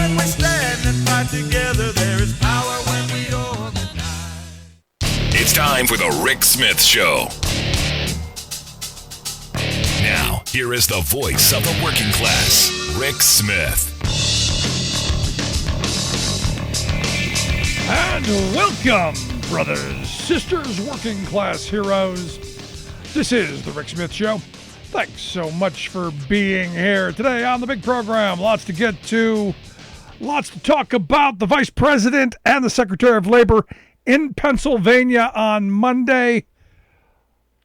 when we stand and fight together, there is power when we organize. It's time for the Rick Smith Show. Now, here is the voice of the working class, Rick Smith. And welcome, brothers, sisters, working class heroes. This is the Rick Smith Show. Thanks so much for being here today on the big program. Lots to get to. Lots to talk about. The Vice President and the Secretary of Labor in Pennsylvania on Monday,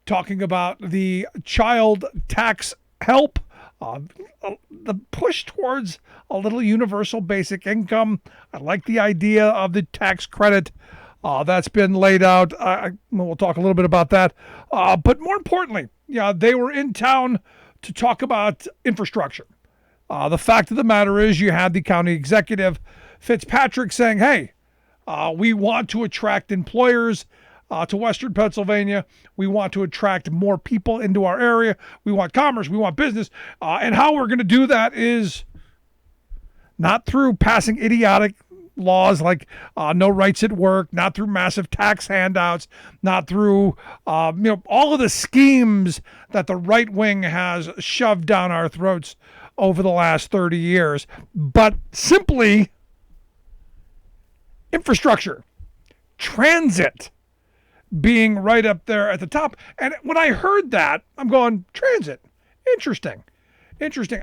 talking about the child tax help, the push towards a little universal basic income. I like the idea of the tax credit that's been laid out. We'll talk a little bit about that. But more importantly, they were in town to talk about infrastructure. The fact of the matter is you had the county executive, Fitzpatrick, saying, hey, we want to attract employers to Western Pennsylvania. We want to attract more people into our area. We want commerce. We want business. And how we're going to do that is not through passing idiotic laws like no rights at work, not through massive tax handouts, not through all of the schemes that the right wing has shoved down our throats over the last 30 years, but simply infrastructure, transit being right up there at the top. And when I heard that, I'm going, transit, interesting.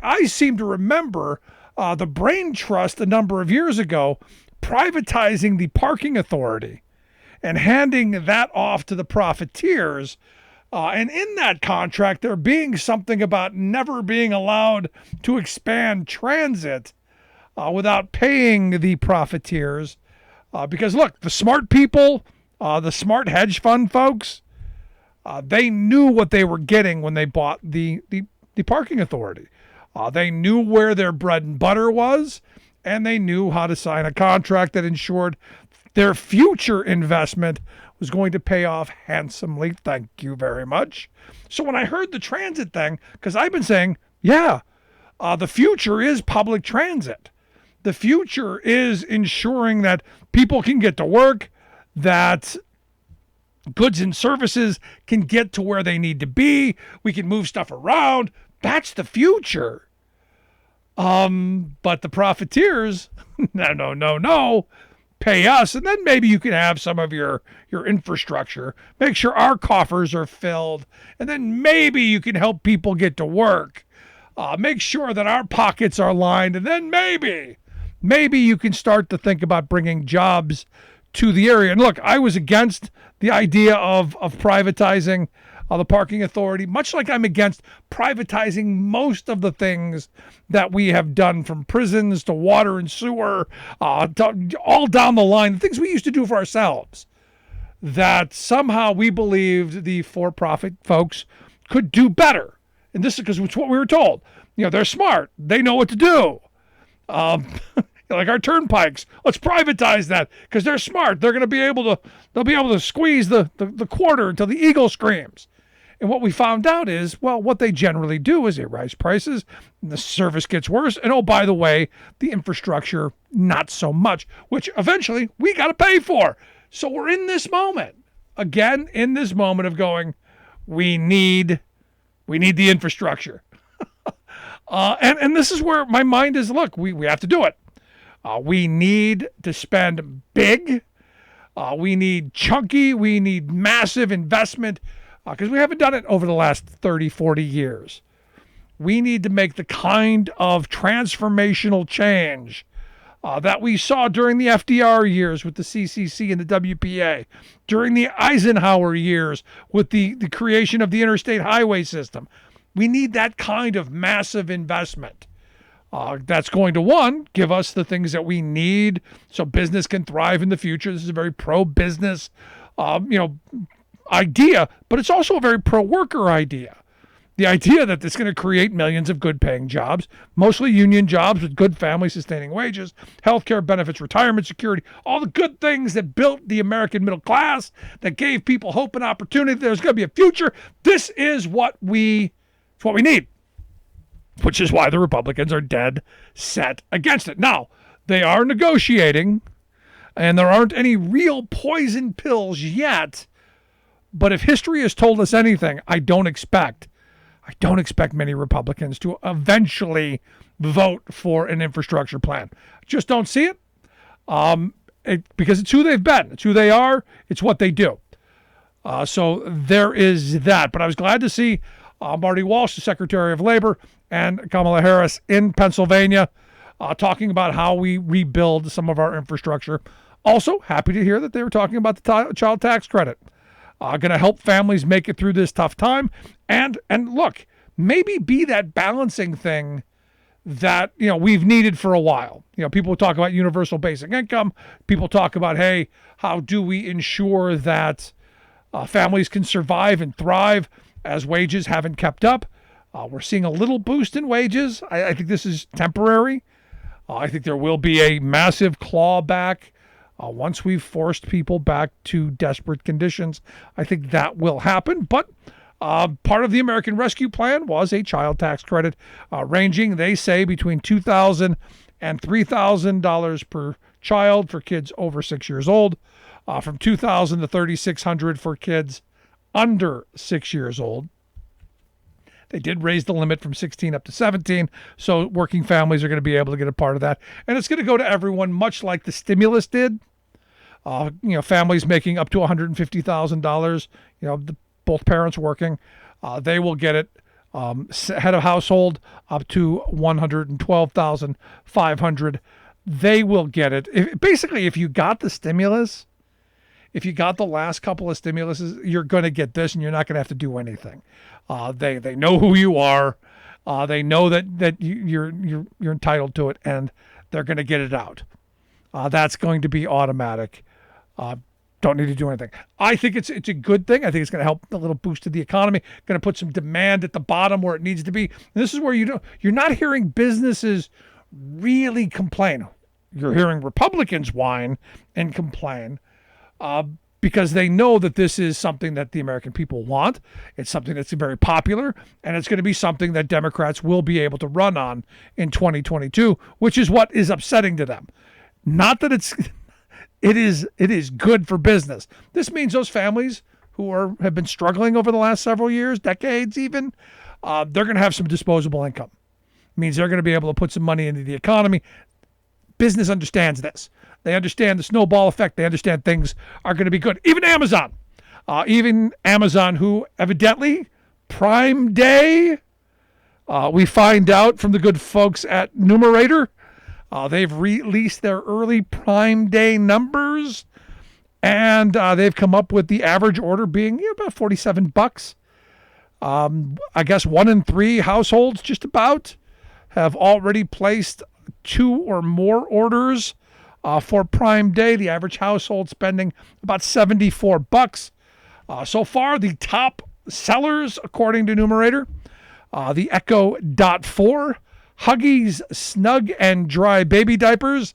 I seem to remember the Brain Trust a number of years ago privatizing the parking authority and handing that off to the profiteers. And in that contract, there being something about never being allowed to expand transit without paying the profiteers. Because look, the smart people, the smart hedge fund folks, they knew what they were getting when they bought the parking authority. They knew where their bread and butter was, and they knew how to sign a contract that ensured their future investment was going to pay off handsomely. Thank you very much. So when I heard the transit thing, because I've been saying, the future is public transit. The future is ensuring that people can get to work, that goods and services can get to where they need to be. We can move stuff around. That's the future. But the profiteers, no, pay us, and then maybe you can have some of your infrastructure. Make sure our coffers are filled, and then maybe you can help people get to work. Make sure that our pockets are lined, and then maybe you can start to think about bringing jobs to the area. And look, I was against the idea of privatizing the parking authority, much like I'm against privatizing most of the things that we have done, from prisons to water and sewer, all down the line, the things we used to do for ourselves, that somehow we believed the for-profit folks could do better. And this is because it's what we were told. They're smart. They know what to do. Like our turnpikes, let's privatize that because they're smart. They'll be able to squeeze the quarter until the eagle screams. And what we found out is, what they generally do is they raise prices, and the service gets worse. And oh, by the way, the infrastructure, not so much, which eventually we got to pay for. So we're in this moment, again, of going, we need the infrastructure. And this is where my mind is, look, we have to do it. We need to spend big. We need chunky. We need massive investment because we haven't done it over the last 30, 40 years. We need to make the kind of transformational change that we saw during the FDR years with the CCC and the WPA, during the Eisenhower years with the creation of the interstate highway system. We need that kind of massive investment. That's going to, one, give us the things that we need so business can thrive in the future. This is a very pro-business, idea, but it's also a very pro-worker idea. The idea that it's going to create millions of good-paying jobs, mostly union jobs with good family-sustaining wages, healthcare benefits, retirement security, all the good things that built the American middle class, that gave people hope and opportunity. There's going to be a future. This is what we need, which is why the Republicans are dead set against it. Now, they are negotiating, and there aren't any real poison pills yet. But if history has told us anything, I don't expect many Republicans to eventually vote for an infrastructure plan. Just don't see it. Because it's who they've been. It's who they are. It's what they do. So there is that. But I was glad to see Marty Walsh, the Secretary of Labor, and Kamala Harris in Pennsylvania talking about how we rebuild some of our infrastructure. Also, happy to hear that they were talking about the child tax credit. Going to help families make it through this tough time. And look, maybe be that balancing thing that, we've needed for a while. People talk about universal basic income. People talk about, hey, how do we ensure that families can survive and thrive as wages haven't kept up? We're seeing a little boost in wages. I think this is temporary. I think there will be a massive clawback once we've forced people back to desperate conditions. I think that will happen. But part of the American Rescue Plan was a child tax credit ranging, they say, between $2,000 and $3,000 per child for kids over 6 years old, from $2,000 to $3,600 for kids under 6 years old. They did raise the limit from 16 up to 17, so working families are going to be able to get a part of that. And it's going to go to everyone, much like the stimulus did. Families making up to $150,000, both parents working, they will get it. Head of household up to $112,500, they will get it. If you got the stimulus, if you got the last couple of stimuluses, you're going to get this, and you're not going to have to do anything. They know who you are. They know that you're entitled to it, and they're going to get it out. That's going to be automatic. Don't need to do anything. I think it's a good thing. I think it's going to help a little boost to the economy. Going to put some demand at the bottom where it needs to be. And this is where you're not hearing businesses really complain. You're hearing Republicans whine and complain because they know that this is something that the American people want. It's something that's very popular, and it's going to be something that Democrats will be able to run on in 2022, which is what is upsetting to them. Not that it is good for business. This means those families who have been struggling over the last several years, decades even, they're going to have some disposable income. It means they're going to be able to put some money into the economy. Business understands this. They understand the snowball effect. They understand things are going to be good. Even Amazon, who evidently Prime Day, we find out from the good folks at Numerator, they've released their early Prime Day numbers, and they've come up with the average order being about $47. I guess 1 in 3 households just about have already placed 2 or more orders for Prime Day. The average household spending about $74. So far, the top sellers, according to Numerator, the Echo Dot 4, Huggies Snug and Dry Baby Diapers,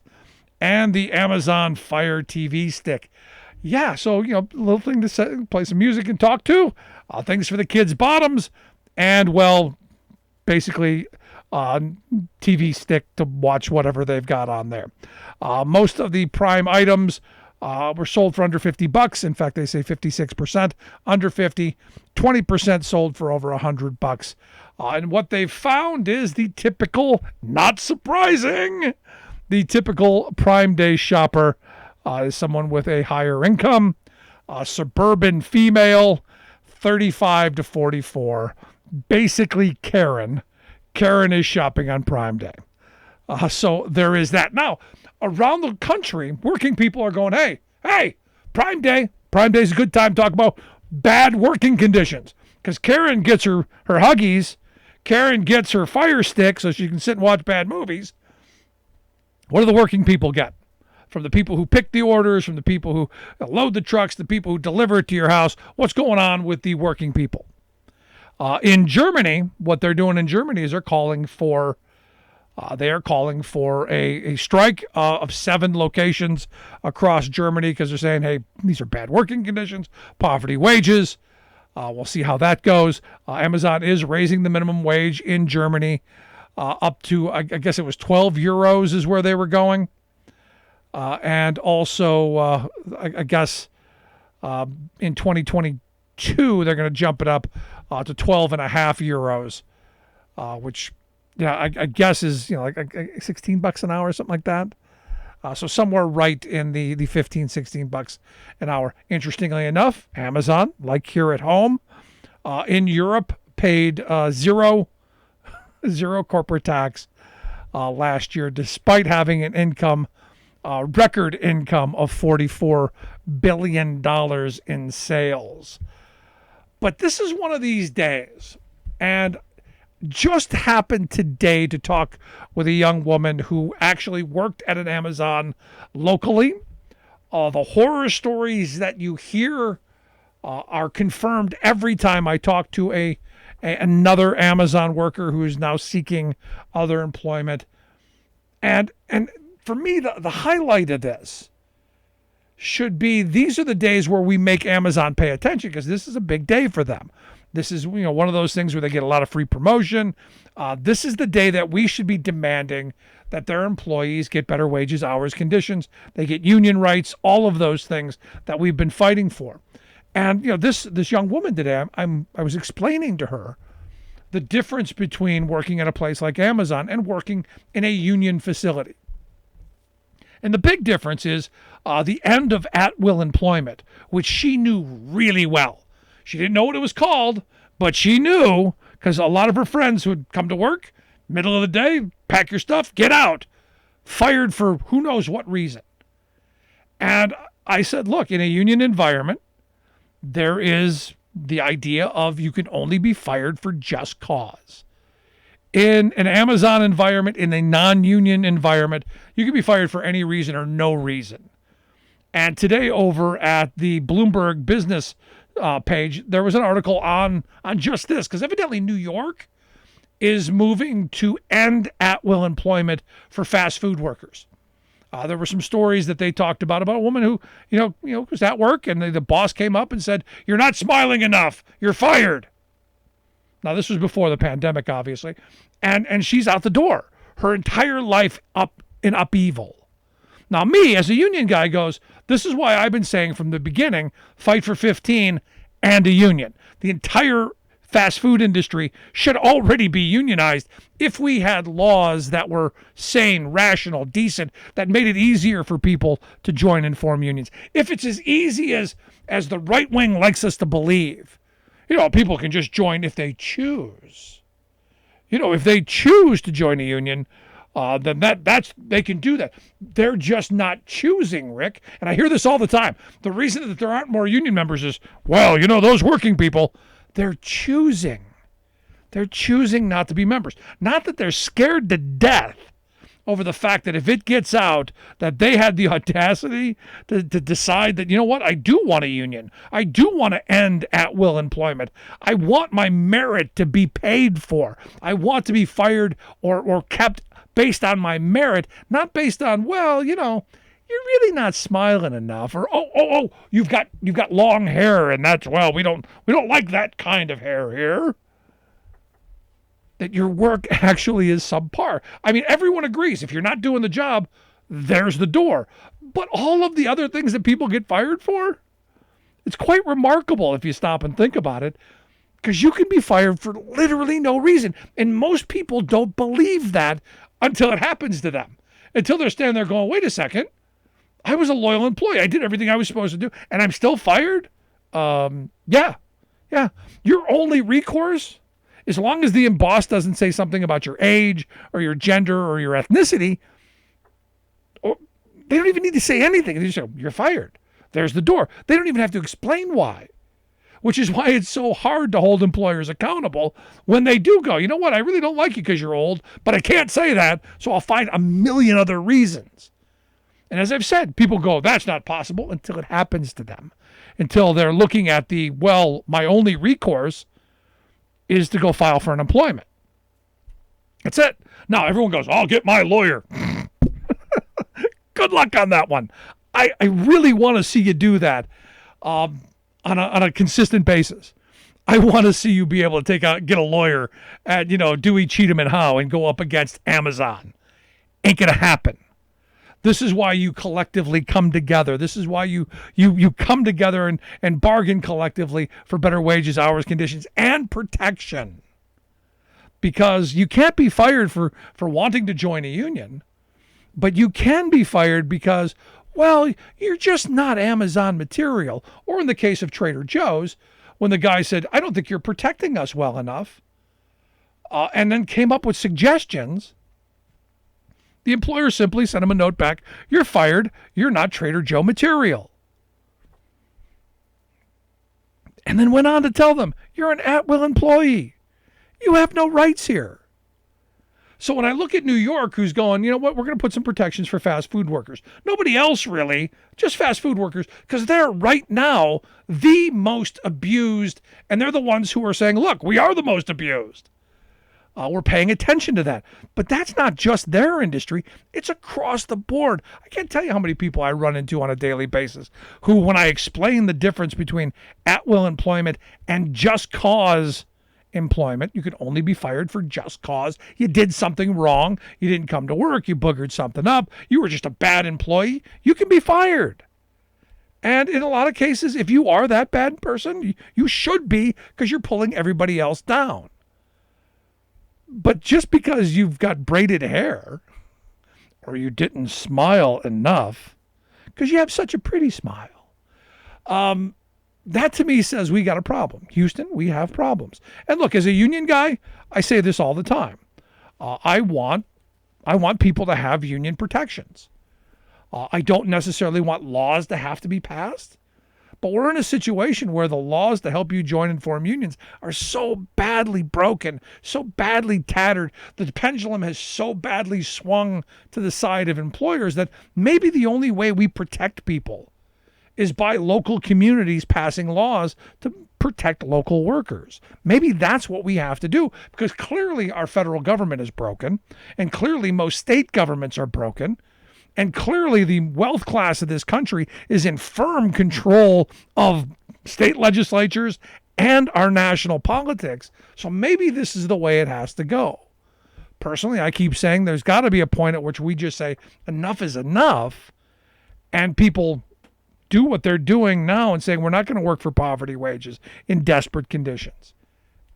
and the Amazon Fire TV Stick. Yeah, so, little thing to play some music and talk to, things for the kids' bottoms, and, basically TV stick to watch whatever they've got on there. Most of the Prime items were sold for under $50. In fact, they say 56% under 50, 20% sold for over $100. And what they've found is the typical, not surprising, the typical Prime Day shopper is someone with a higher income, suburban female, 35 to 44, basically Karen. Karen is shopping on Prime Day. So there is that. Now, around the country, working people are going, hey, Prime Day. Prime Day is a good time to talk about bad working conditions. Because Karen gets her Huggies. Karen gets her Fire Stick so she can sit and watch bad movies. What do the working people get? From the people who pick the orders, from the people who load the trucks, the people who deliver it to your house. What's going on with the working people? In Germany, what they're doing in Germany is they're calling for a strike of 7 locations across Germany because they're saying, hey, these are bad working conditions, poverty wages. We'll see how that goes. Amazon is raising the minimum wage in Germany up to, I guess it was 12 euros is where they were going. And also, I guess in 2022, they're going to jump it up to 12.5 euros, which, I guess is, like 16 bucks an hour or something like that. So somewhere right in the 15, 16 bucks an hour. Interestingly enough, Amazon, like here at home, in Europe, paid zero corporate tax last year, despite having an income, record income of $44 billion in sales. But this is one of these days, and just happened today to talk with a young woman who actually worked at an Amazon locally. The horror stories that you hear are confirmed every time I talk to another Amazon worker who is now seeking other employment. And for me, the highlight of this should be, these are the days where we make Amazon pay attention, because this is a big day for them. This is, one of those things where they get a lot of free promotion. This is the day that we should be demanding that their employees get better wages, hours, conditions. They get union rights, all of those things that we've been fighting for. And this young woman today, I was explaining to her the difference between working at a place like Amazon and working in a union facility. And the big difference is the end of at-will employment, which she knew really well. She didn't know what it was called, but she knew, because a lot of her friends would come to work, middle of the day, pack your stuff, get out, fired for who knows what reason. And I said, look, in a union environment, there is the idea of you can only be fired for just cause. In an Amazon environment, in a non-union environment, you can be fired for any reason or no reason. And today over at the Bloomberg Business page, there was an article on just this, because evidently New York is moving to end at-will employment for fast food workers. There were some stories that they talked about a woman who, was at work, and the boss came up and said, "You're not smiling enough. You're fired." Now, this was before the pandemic, obviously, and she's out the door. Her entire life up in upheaval. Now, me, as a union guy, goes, this is why I've been saying from the beginning, fight for 15 and a union. The entire fast food industry should already be unionized if we had laws that were sane, rational, decent, that made it easier for people to join and form unions. If it's as easy as the right wing likes us to believe, people can just join if they choose. If they choose to join a union, then they can do that. They're just not choosing, Rick. And I hear this all the time. The reason that there aren't more union members is, those working people, they're choosing. They're choosing not to be members. Not that they're scared to death over the fact that if it gets out that they had the audacity to decide that, I do want a union. I do want to end at-will employment. I want my merit to be paid for. I want to be fired or kept based on my merit, not based on, you're really not smiling enough, or you've got long hair, and that's, we don't like that kind of hair here. That your work actually is subpar. I mean, everyone agrees if you're not doing the job, there's the door. But all of the other things that people get fired for, it's quite remarkable if you stop and think about it, because you can be fired for literally no reason. And most people don't believe that until it happens to them. Until they're standing there going, wait a second, I was a loyal employee. I did everything I was supposed to do, and I'm still fired? Yeah. Your only recourse, as long as the boss doesn't say something about your age or your gender or your ethnicity, they don't even need to say anything. They just say, you're fired. There's the door. They don't even have to explain why, which is why it's so hard to hold employers accountable when they do go, you know what, I really don't like you because you're old, but I can't say that, so I'll find a million other reasons. And as I've said, people go, that's not possible, until it happens to them, until they're looking at my only recourse is to go file for unemployment. That's it. Now everyone goes, I'll get my lawyer. Good luck on that one. I really want to see you do that on a consistent basis. I want to see you be able to get a lawyer at, Dewey, Cheatham, and Howe and go up against Amazon. Ain't going to happen. This is why you collectively come together. This is why you come together and bargain collectively for better wages, hours, conditions, and protection. Because you can't be fired for wanting to join a union, but you can be fired because, well, you're just not Amazon material. Or in the case of Trader Joe's, when the guy said, I don't think you're protecting us well enough, and then came up with suggestions, the employer simply sent him a note back, you're fired, you're not Trader Joe material. And then went on to tell them, you're an at-will employee. You have no rights here. So when I look at New York, who's going, you know what, we're going to put some protections for fast food workers. Nobody else really, just fast food workers, because they're right now the most abused, and they're the ones who are saying, look, we are the most abused. We're paying attention to that. But that's not just their industry. It's across the board. I can't tell you how many people I run into on a daily basis who, when I explain the difference between at-will employment and just cause employment, you could only be fired for just cause. You did something wrong. You didn't come to work. You boogered something up. You were just a bad employee. You can be fired. And in a lot of cases, if you are that bad person, you should be, because you're pulling everybody else down. But just because you've got braided hair or you didn't smile enough, because you have such a pretty smile, that to me says we got a problem. Houston, we have problems. And look, as a union guy, I say this all the time. I want people to have union protections. I don't necessarily want laws to have to be passed. But we're in a situation where the laws to help you join and form unions are so badly broken, so badly tattered, the pendulum has so badly swung to the side of employers that maybe the only way we protect people is by local communities passing laws to protect local workers. Maybe that's what we have to do, because clearly our federal government is broken, and clearly most state governments are broken. And clearly the wealth class of this country is in firm control of state legislatures and our national politics. So maybe this is the way it has to go. Personally, I keep saying there's got to be a point at which we just say enough is enough, and people do what they're doing now and saying we're not going to work for poverty wages in desperate conditions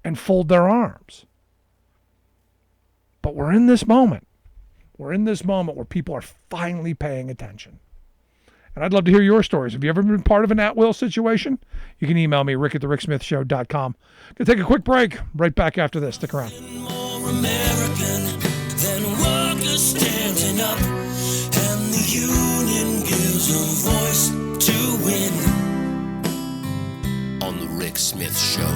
and fold their arms. But we're in this moment. We're in this moment where people are finally paying attention. And I'd love to hear your stories. Have you ever been part of an at-will situation? You can email me, rick@thericksmithshow.com. Going to take a quick break. Right back after this. Stick around. More American than workers standing up, and the union gives a voice to win. On the Rick Smith Show.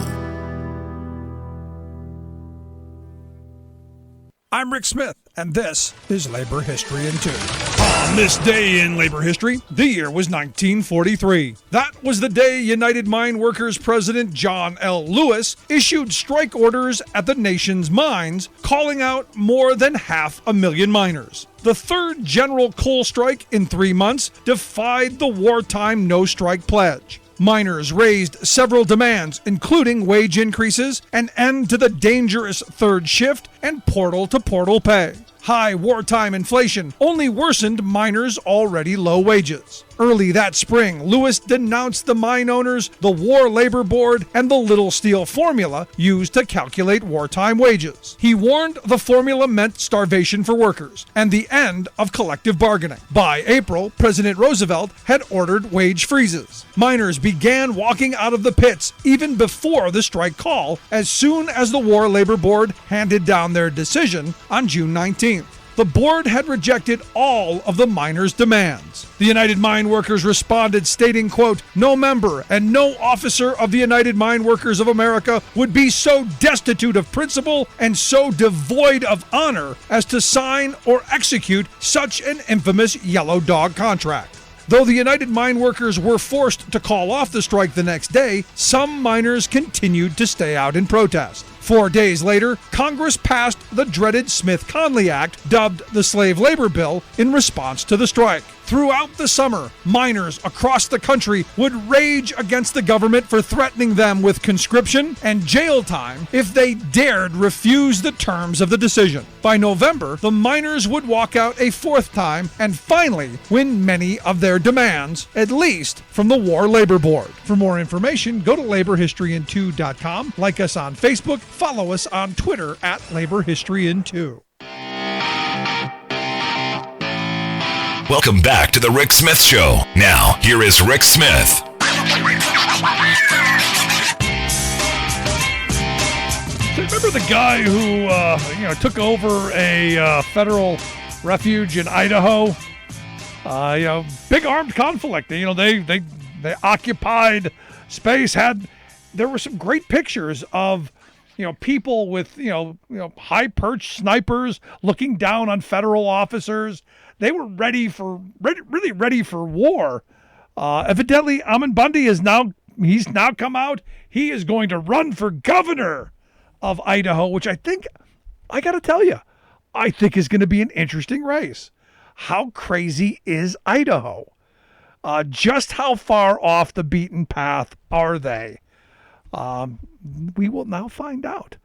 I'm Rick Smith, and this is Labor History in 2. On this day in labor history, the year was 1943. That was the day United Mine Workers President John L. Lewis issued strike orders at the nation's mines, calling out more than 500,000 miners. The third general coal strike in 3 months defied the wartime no-strike pledge. Miners raised several demands, including wage increases, an end to the dangerous third shift, and portal-to-portal pay. High wartime inflation only worsened miners' already low wages. Early that spring, Lewis denounced the mine owners, the War Labor Board, and the Little Steel formula used to calculate wartime wages. He warned the formula meant starvation for workers and the end of collective bargaining. By April, President Roosevelt had ordered wage freezes. Miners began walking out of the pits even before the strike call, as soon as the War Labor Board handed down their decision on June 19th. The board had rejected all of the miners' demands. The United Mine Workers responded, stating, quote, "No member and no officer of the United Mine Workers of America would be so destitute of principle and so devoid of honor as to sign or execute such an infamous yellow dog contract." Though the United Mine Workers were forced to call off the strike the next day, some miners continued to stay out in protest. 4 days later, Congress passed the dreaded Smith-Conley Act, dubbed the Slave Labor Bill, in response to the strike. Throughout the summer, miners across the country would rage against the government for threatening them with conscription and jail time if they dared refuse the terms of the decision. By November, the miners would walk out a fourth time and finally win many of their demands, at least from the War Labor Board. For more information, go to laborhistoryin2.com, like us on Facebook, follow us on Twitter at laborhistoryin2. Welcome back to the Rick Smith Show. Now, here is Rick Smith. Remember the guy who took over a federal refuge in Idaho? Big armed conflict. They occupied space. There were some great pictures of people with high perched snipers looking down on federal officers. They were really ready for war. Evidently, Ammon Bundy he's now come out. He is going to run for governor of Idaho, which I got to tell you, I think is going to be an interesting race. How crazy is Idaho? Just how far off the beaten path are they? We will now find out.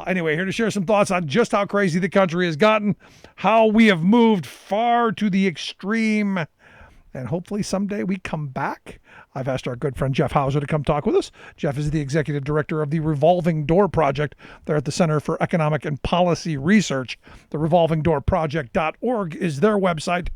Anyway, here to share some thoughts on just how crazy the country has gotten, how we have moved far to the extreme, and hopefully someday we come back. I've asked our good friend Jeff Hauser to come talk with us. Jeff is the executive director of the Revolving Door Project. They're at the Center for Economic and Policy Research. The revolvingdoorproject.org is their website.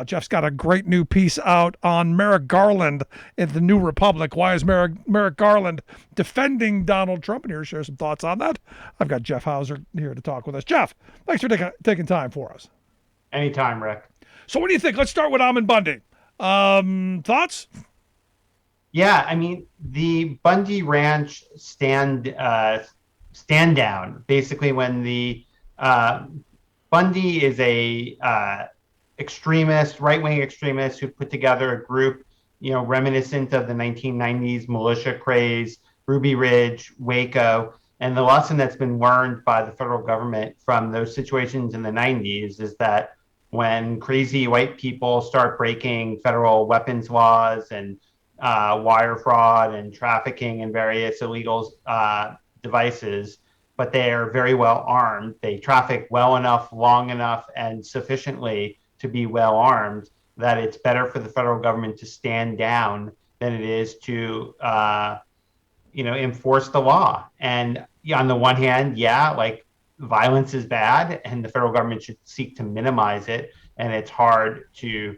Jeff's got a great new piece out on Merrick Garland in the New Republic. Why is Merrick Garland defending Donald Trump? And here to share some thoughts on that, I've got Jeff Hauser here to talk with us. Jeff, thanks for taking time for us. Anytime, Rick. So what do you think? Let's start with Ammon Bundy. Thoughts? Yeah, I mean, the Bundy Ranch stand down, basically when the Bundy is a extremist, right-wing extremist who put together a group, reminiscent of the 1990s militia craze, Ruby Ridge, Waco. And the lesson that's been learned by the federal government from those situations in the 90s is that when crazy white people start breaking federal weapons laws and wire fraud and trafficking and various illegal devices, but they are very well armed, they traffic well enough, long enough, and sufficiently to be well armed, that it's better for the federal government to stand down than it is to, enforce the law. And on the one hand, violence is bad and the federal government should seek to minimize it. And it's hard to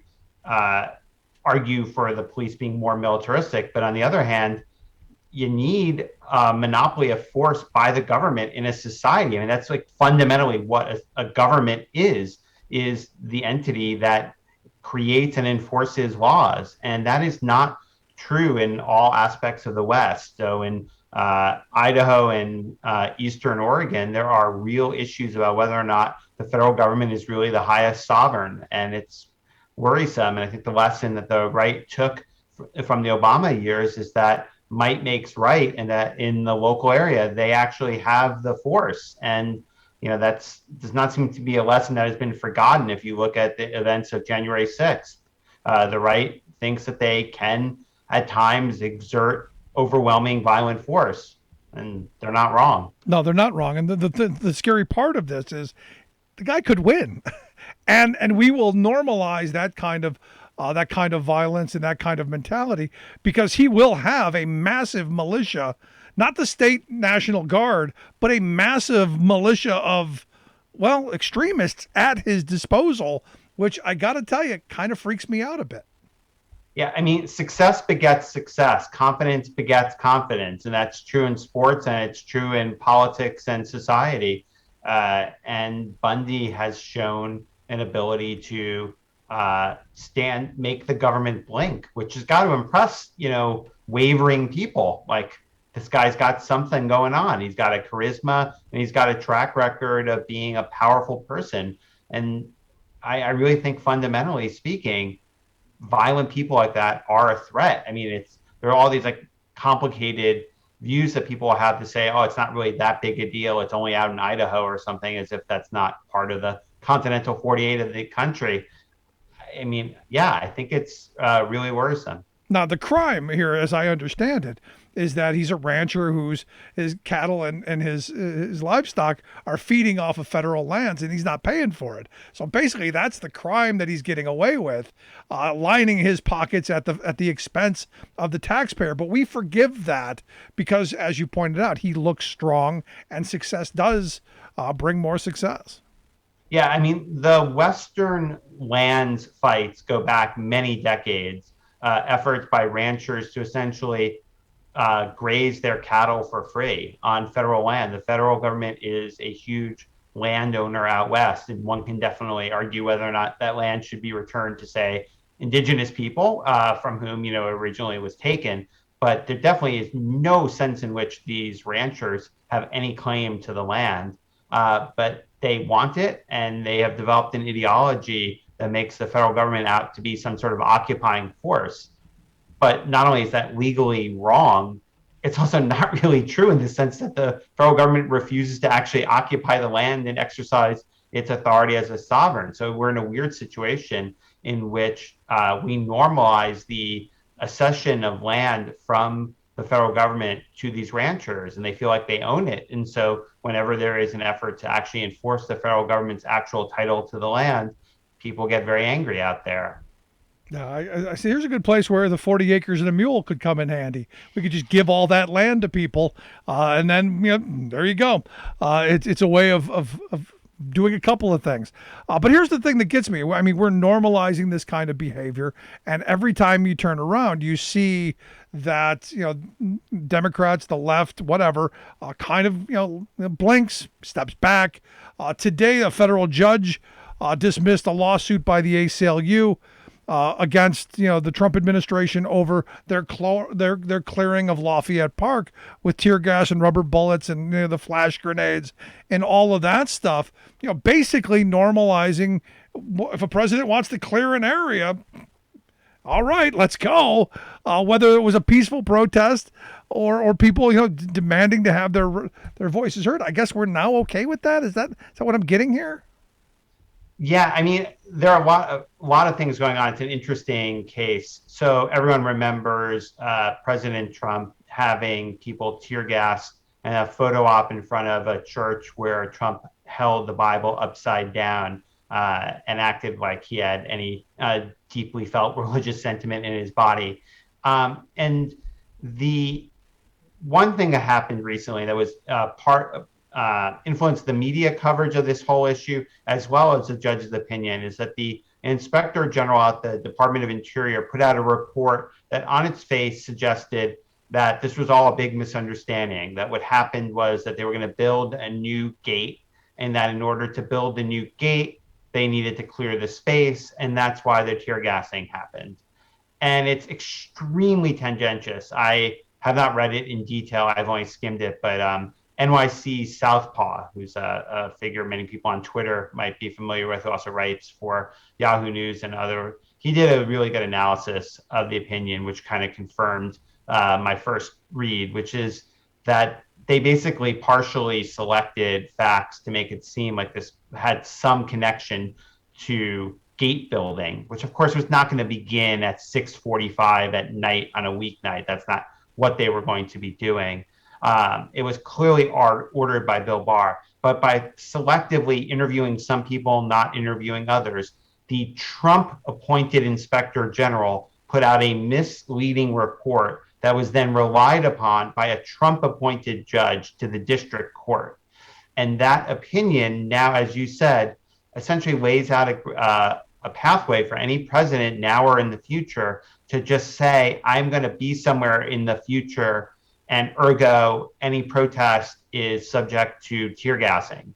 argue for the police being more militaristic. But on the other hand, you need a monopoly of force by the government in a society. I mean, that's fundamentally what a government is the entity that creates and enforces laws. And that is not true in all aspects of the West. So in Idaho and Eastern Oregon, there are real issues about whether or not the federal government is really the highest sovereign. And it's worrisome. And I think the lesson that the right took from the Obama years is that might makes right, and that in the local area, they actually have the force. And that does not seem to be a lesson that has been forgotten. If you look at the events of January 6th, the right thinks that they can at times exert overwhelming violent force, and they're not wrong. No, they're not wrong. And the scary part of this is the guy could win, and we will normalize that kind of violence and that kind of mentality, because he will have a massive militia, not the state National Guard, but a massive militia of, extremists at his disposal, which I got to tell you, kind of freaks me out a bit. Yeah, I mean, success begets success. Confidence begets confidence. And that's true in sports, and it's true in politics and society. And Bundy has shown an ability to make the government blink, which has got to impress, wavering people. Like, this guy's got something going on. He's got a charisma and he's got a track record of being a powerful person. And I really think, fundamentally speaking, violent people like that are a threat. I mean, there are all these complicated views that people have to say, oh, it's not really that big a deal. It's only out in Idaho or something, as if that's not part of the continental 48 of the country. I mean, yeah, I think it's really worrisome. Now, the crime here, as I understand it, is that he's a rancher whose his cattle and his livestock are feeding off of federal lands, and he's not paying for it. So basically, that's the crime that he's getting away with, lining his pockets at the expense of the taxpayer. But we forgive that because, as you pointed out, he looks strong, and success does bring more success. Yeah, I mean, the Western lands fights go back many decades. Efforts by ranchers to essentially graze their cattle for free on federal land. The federal government is a huge landowner out west, and one can definitely argue whether or not that land should be returned to, say, indigenous people from whom originally it was taken. But there definitely is no sense in which these ranchers have any claim to the land. But they want it, and they have developed an ideology that makes the federal government out to be some sort of occupying force. But not only is that legally wrong, it's also not really true in the sense that the federal government refuses to actually occupy the land and exercise its authority as a sovereign. So we're in a weird situation in which we normalize the accession of land from the federal government to these ranchers, and they feel like they own it. And so whenever there is an effort to actually enforce the federal government's actual title to the land, people get very angry out there. I see. Here's a good place where the 40 acres and a mule could come in handy. We could just give all that land to people, and then there you go. It's a way of doing a couple of things. But here's the thing that gets me. I mean, we're normalizing this kind of behavior, and every time you turn around, you see that Democrats, the left, whatever, kind of blinks, steps back. Today, a federal judge dismissed a lawsuit by the ACLU against the Trump administration over their clearing of Lafayette Park with tear gas and rubber bullets and the flash grenades and all of that stuff. Basically normalizing, if a president wants to clear an area, all right, let's go. Whether it was a peaceful protest or people demanding to have their voices heard, I guess we're now okay with that. Is that what I'm getting here? Yeah, I mean, there are a lot of things going on. It's an interesting case. So everyone remembers President Trump having people tear gas and a photo op in front of a church where Trump held the Bible upside down and acted like he had any deeply felt religious sentiment in his body. And the one thing that happened recently that was influenced the media coverage of this whole issue, as well as the judge's opinion, is that the Inspector General at the Department of Interior put out a report that on its face suggested that this was all a big misunderstanding, that what happened was that they were going to build a new gate, and that in order to build the new gate, they needed to clear the space, and that's why the tear gassing happened. And it's extremely tendentious. I have not read it in detail. I've only skimmed it, but NYC Southpaw, who's a figure many people on Twitter might be familiar with, who also writes for Yahoo News and he did a really good analysis of the opinion, which kind of confirmed my first read, which is that they basically partially selected facts to make it seem like this had some connection to gate building, which of course was not going to begin at 6:45 at night on a weeknight. That's not what they were going to be doing. It was clearly ordered by Bill Barr, but by selectively interviewing some people, not interviewing others, the Trump-appointed Inspector General put out a misleading report that was then relied upon by a Trump-appointed judge to the district court. And that opinion now, as you said, essentially lays out a pathway for any president now or in the future to just say, I'm going to be somewhere in the future, and ergo, any protest is subject to tear gassing,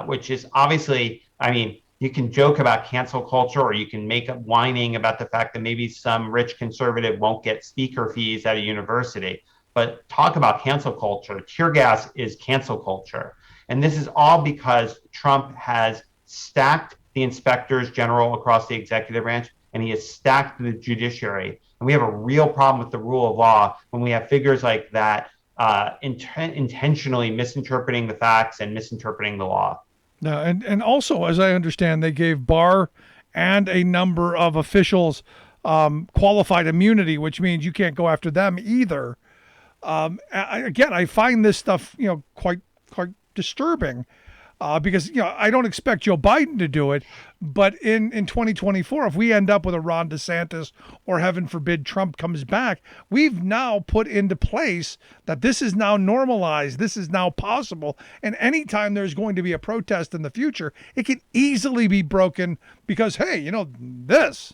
which is obviously, I mean, you can joke about cancel culture, or you can make up whining about the fact that maybe some rich conservative won't get speaker fees at a university. But talk about cancel culture. Tear gas is cancel culture. And this is all because Trump has stacked the inspectors general across the executive branch, and he has stacked the judiciary. And we have a real problem with the rule of law when we have figures like that intentionally misinterpreting the facts and misinterpreting the law. No, and also, as I understand, they gave Barr and a number of officials qualified immunity, which means you can't go after them either. Again, I find this stuff, quite disturbing. Because I don't expect Joe Biden to do it, but in 2024, if we end up with a Ron DeSantis or heaven forbid Trump comes back, we've now put into place that this is now normalized, this is now possible, and anytime there's going to be a protest in the future, it can easily be broken because this.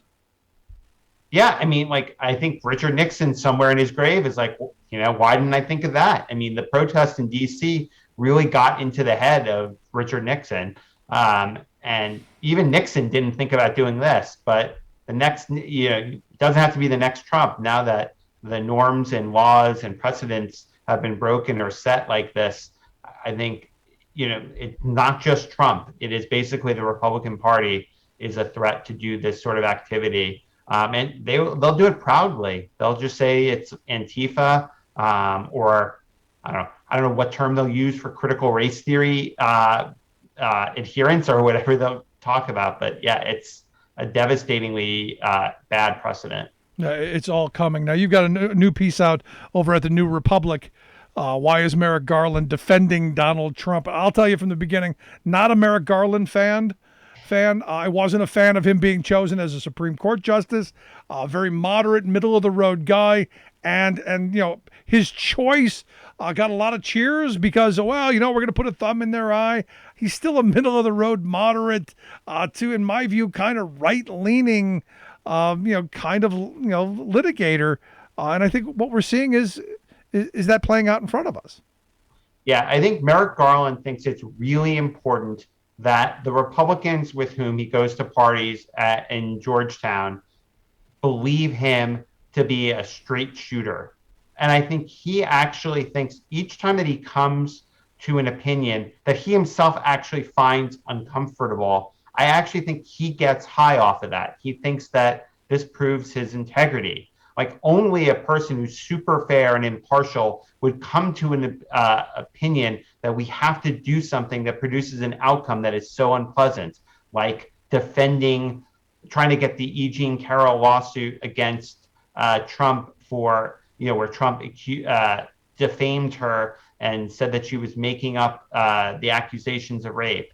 Yeah, I mean, I think Richard Nixon somewhere in his grave is like, why didn't I think of that? I mean, the protest in D.C. really got into the head of Richard Nixon. And even Nixon didn't think about doing this, but the next, it doesn't have to be the next Trump. Now that the norms and laws and precedents have been broken or set like this, I think, it's not just Trump. It is basically the Republican Party is a threat to do this sort of activity. And they'll do it proudly. They'll just say it's Antifa, or I don't know what term they'll use for critical race theory adherence or whatever they'll talk about. But yeah, it's a devastatingly bad precedent. It's all coming. Now, you've got a new piece out over at the New Republic. Why is Merrick Garland defending Donald Trump? I'll tell you from the beginning, not a Merrick Garland fan. I wasn't a fan of him being chosen as a Supreme Court justice. Very moderate, middle of the road guy, and his choice got a lot of cheers because we're going to put a thumb in their eye. He's still a middle of the road, moderate, to, in my view, kind of right leaning, litigator, and I think what we're seeing is that playing out in front of us. Yeah, I think Merrick Garland thinks it's really important that the Republicans with whom he goes to parties in Georgetown believe him to be a straight shooter. And I think he actually thinks each time that he comes to an opinion that he himself actually finds uncomfortable, I actually think he gets high off of that. He thinks that this proves his integrity. Like, only a person who's super fair and impartial would come to an opinion that we have to do something that produces an outcome that is so unpleasant, like trying to get the E. Jean Carroll lawsuit against Trump for, where Trump defamed her and said that she was making up the accusations of rape.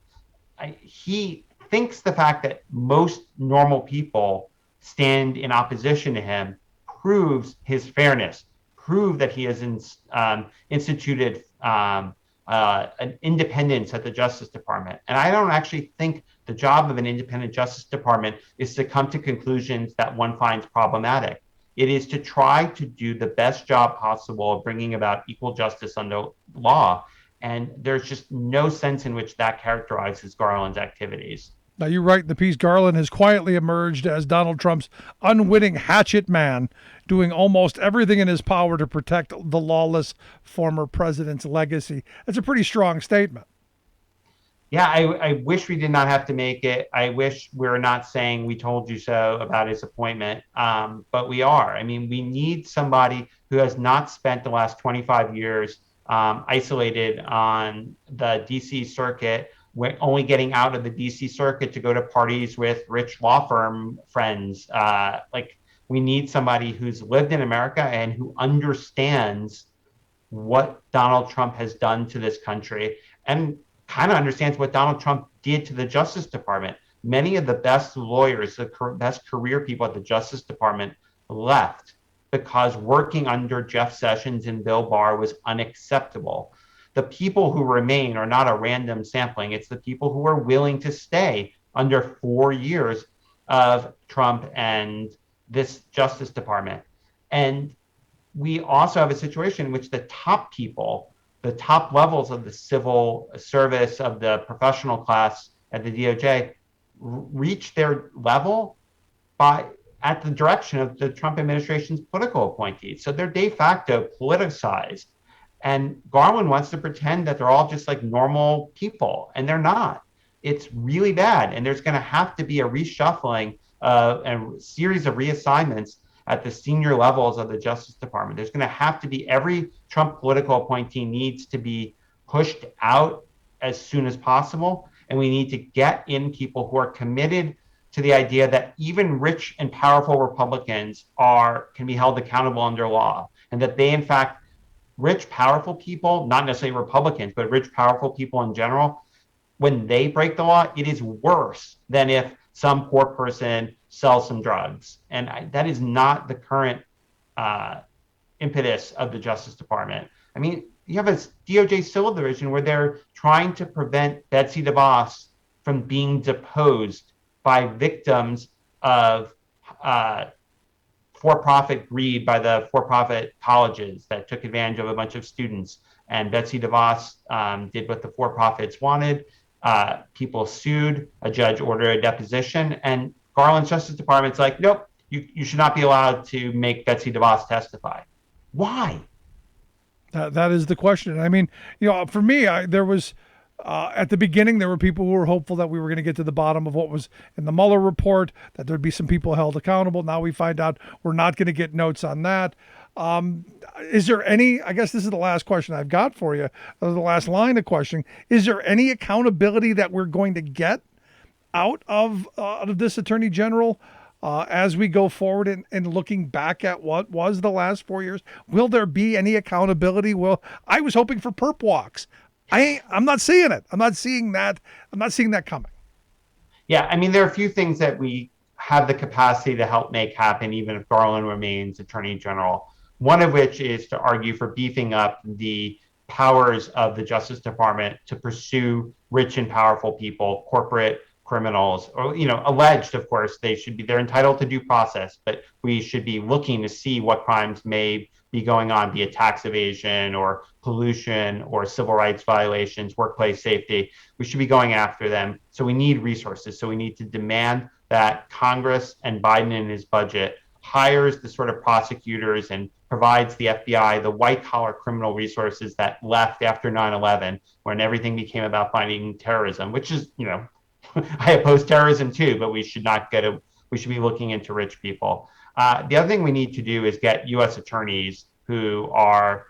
He thinks the fact that most normal people stand in opposition to him proves his fairness, prove that he has instituted an independence at the Justice Department. And I don't actually think the job of an independent Justice Department is to come to conclusions that one finds problematic. It is to try to do the best job possible of bringing about equal justice under law. And there's just no sense in which that characterizes Garland's activities. Now, you write in the piece, Garland has quietly emerged as Donald Trump's unwitting hatchet man, doing almost everything in his power to protect the lawless former president's legacy. That's a pretty strong statement. Yeah, I wish we did not have to make it. I wish we're not saying we told you so about his appointment, but we are. I mean, we need somebody who has not spent the last 25 years isolated on the D.C. circuit, only getting out of the D.C. circuit to go to parties with rich law firm friends. We need somebody who's lived in America and who understands what Donald Trump has done to this country and kind of understands what Donald Trump did to the Justice Department. Many of the best lawyers, the best career people at the Justice Department left because working under Jeff Sessions and Bill Barr was unacceptable. The people who remain are not a random sampling. It's the people who are willing to stay under 4 years of Trump and this Justice Department. And we also have a situation in which the top people, the top levels of the civil service, of the professional class at the DOJ, reach their level at the direction of the Trump administration's political appointees. So they're de facto politicized. And Garland wants to pretend that they're all just like normal people, and they're not. It's really bad. And there's going to have to be a reshuffling and a series of reassignments. at the senior levels of the Justice Department. There's going to have to be, every Trump political appointee needs to be pushed out as soon as possible. And we need to get in people who are committed to the idea that even rich and powerful Republicans can be held accountable under law, and that they, in fact, rich, powerful people, not necessarily Republicans, but rich, powerful people in general, when they break the law, it is worse than if some poor person sells some drugs. And that is not the current impetus of the Justice Department. I mean, you have a DOJ Civil Division where they're trying to prevent Betsy DeVos from being deposed by victims of for-profit greed by the for-profit colleges that took advantage of a bunch of students. And Betsy DeVos did what the for-profits wanted. People sued, a judge ordered a deposition, and Garland's Justice Department's like, nope, you should not be allowed to make Betsy DeVos testify. Why? That is the question. I mean, for me, there was, at the beginning, there were people who were hopeful that we were going to get to the bottom of what was in the Mueller report, that there'd be some people held accountable. Now we find out we're not going to get notes on that. Is there any, I guess this is the last question I've got for you, the last line of questioning, is there any accountability that we're going to get out of this Attorney General as we go forward and looking back at what was the last 4 years? Will there be any accountability? Well, I was hoping for perp walks. I'm not seeing it. I'm not seeing that coming. Yeah, I mean, there are a few things that we have the capacity to help make happen, even if Garland remains Attorney General. One of which is to argue for beefing up the powers of the Justice Department to pursue rich and powerful people, corporate criminals, or, alleged, of course, they're entitled to due process, but we should be looking to see what crimes may be going on, be it tax evasion or pollution or civil rights violations, workplace safety. We should be going after them. So we need resources. So we need to demand that Congress and Biden in his budget hires the sort of prosecutors and provides the FBI the white-collar criminal resources that left after 9/11, when everything became about fighting terrorism, which is, I oppose terrorism too, but we should be looking into rich people. The other thing we need to do is get U.S. attorneys who are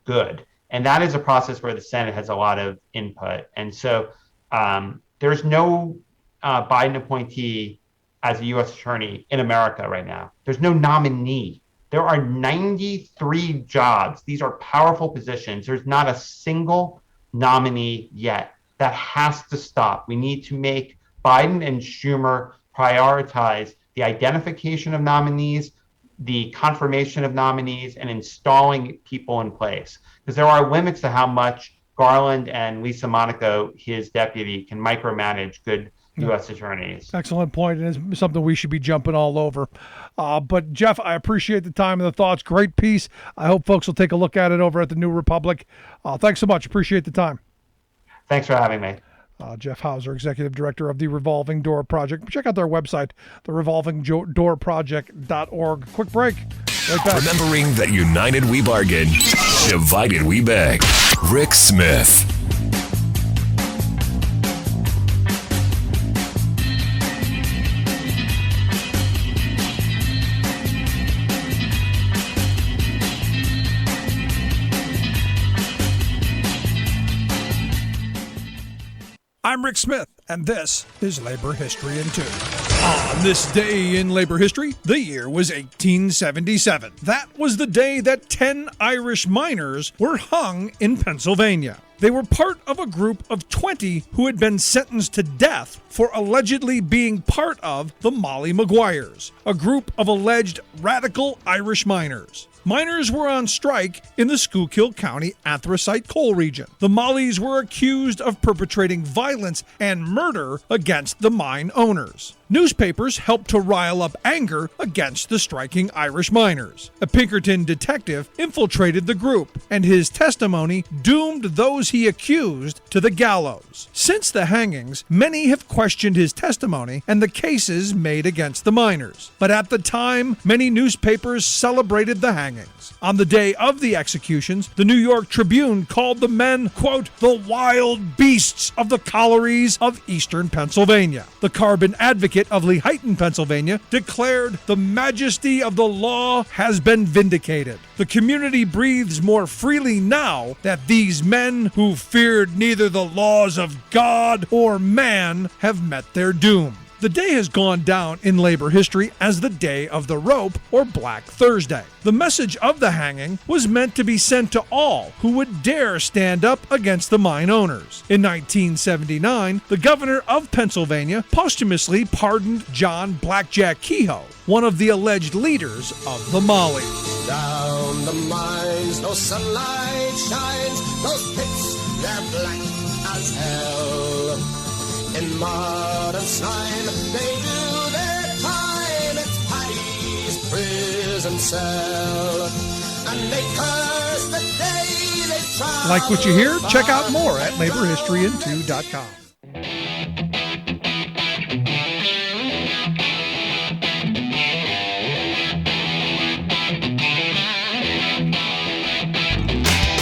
good. And that is a process where the Senate has a lot of input. And so there's no Biden appointee as a U.S. attorney in America right now. There's no nominee. There are 93 jobs. These are powerful positions. There's not a single nominee yet. That has to stop. We need to make Biden and Schumer prioritize the identification of nominees, the confirmation of nominees, and installing people in place. Because there are limits to how much Garland and Lisa Monaco, his deputy, can micromanage good U.S. attorneys. Excellent point, and it's something we should be jumping all over. But Jeff, I appreciate the time and the thoughts. Great piece. I hope folks will take a look at it over at the New Republic. Thanks so much. Appreciate the time. Thanks for having me. Jeff Hauser, Executive Director of the Revolving Door Project. Check out their website, therevolvingdoorproject.org. Quick break. Right back. Remembering that united we bargain, divided we beg. Rick Smith. I'm Rick Smith, and this is Labor History in 2. On this day in labor history, the year was 1877. That was the day that 10 Irish miners were hung in Pennsylvania. They were part of a group of 20 who had been sentenced to death for allegedly being part of the Molly Maguires, a group of alleged radical Irish miners. Miners were on strike in the Schuylkill County anthracite coal region. The Mollies were accused of perpetrating violence and murder against the mine owners. Newspapers helped to rile up anger against the striking Irish miners. A Pinkerton detective infiltrated the group, and his testimony doomed those he accused to the gallows. Since the hangings, many have questioned his testimony and the cases made against the miners. But at the time, many newspapers celebrated the hangings. On the day of the executions, the New York Tribune called the men, quote, the wild beasts of the collieries of eastern Pennsylvania. The Carbon Advocate Advocate of Lehighton, Pennsylvania, declared the majesty of the law has been vindicated. The community breathes more freely now that these men who feared neither the laws of God or man have met their doom. The day has gone down in labor history as the Day of the Rope, or Black Thursday. The message of the hanging was meant to be sent to all who would dare stand up against the mine owners. In 1979, the governor of Pennsylvania posthumously pardoned John Blackjack Kehoe, one of the alleged leaders of the Mollies. Down the mines, no sunlight shines, those pits, they're black as hell. In mud and slime, they do their time. It's Paddy's prison cell. And they curse the day they try. Like what you hear? Check out more at laborhistoryin2.com.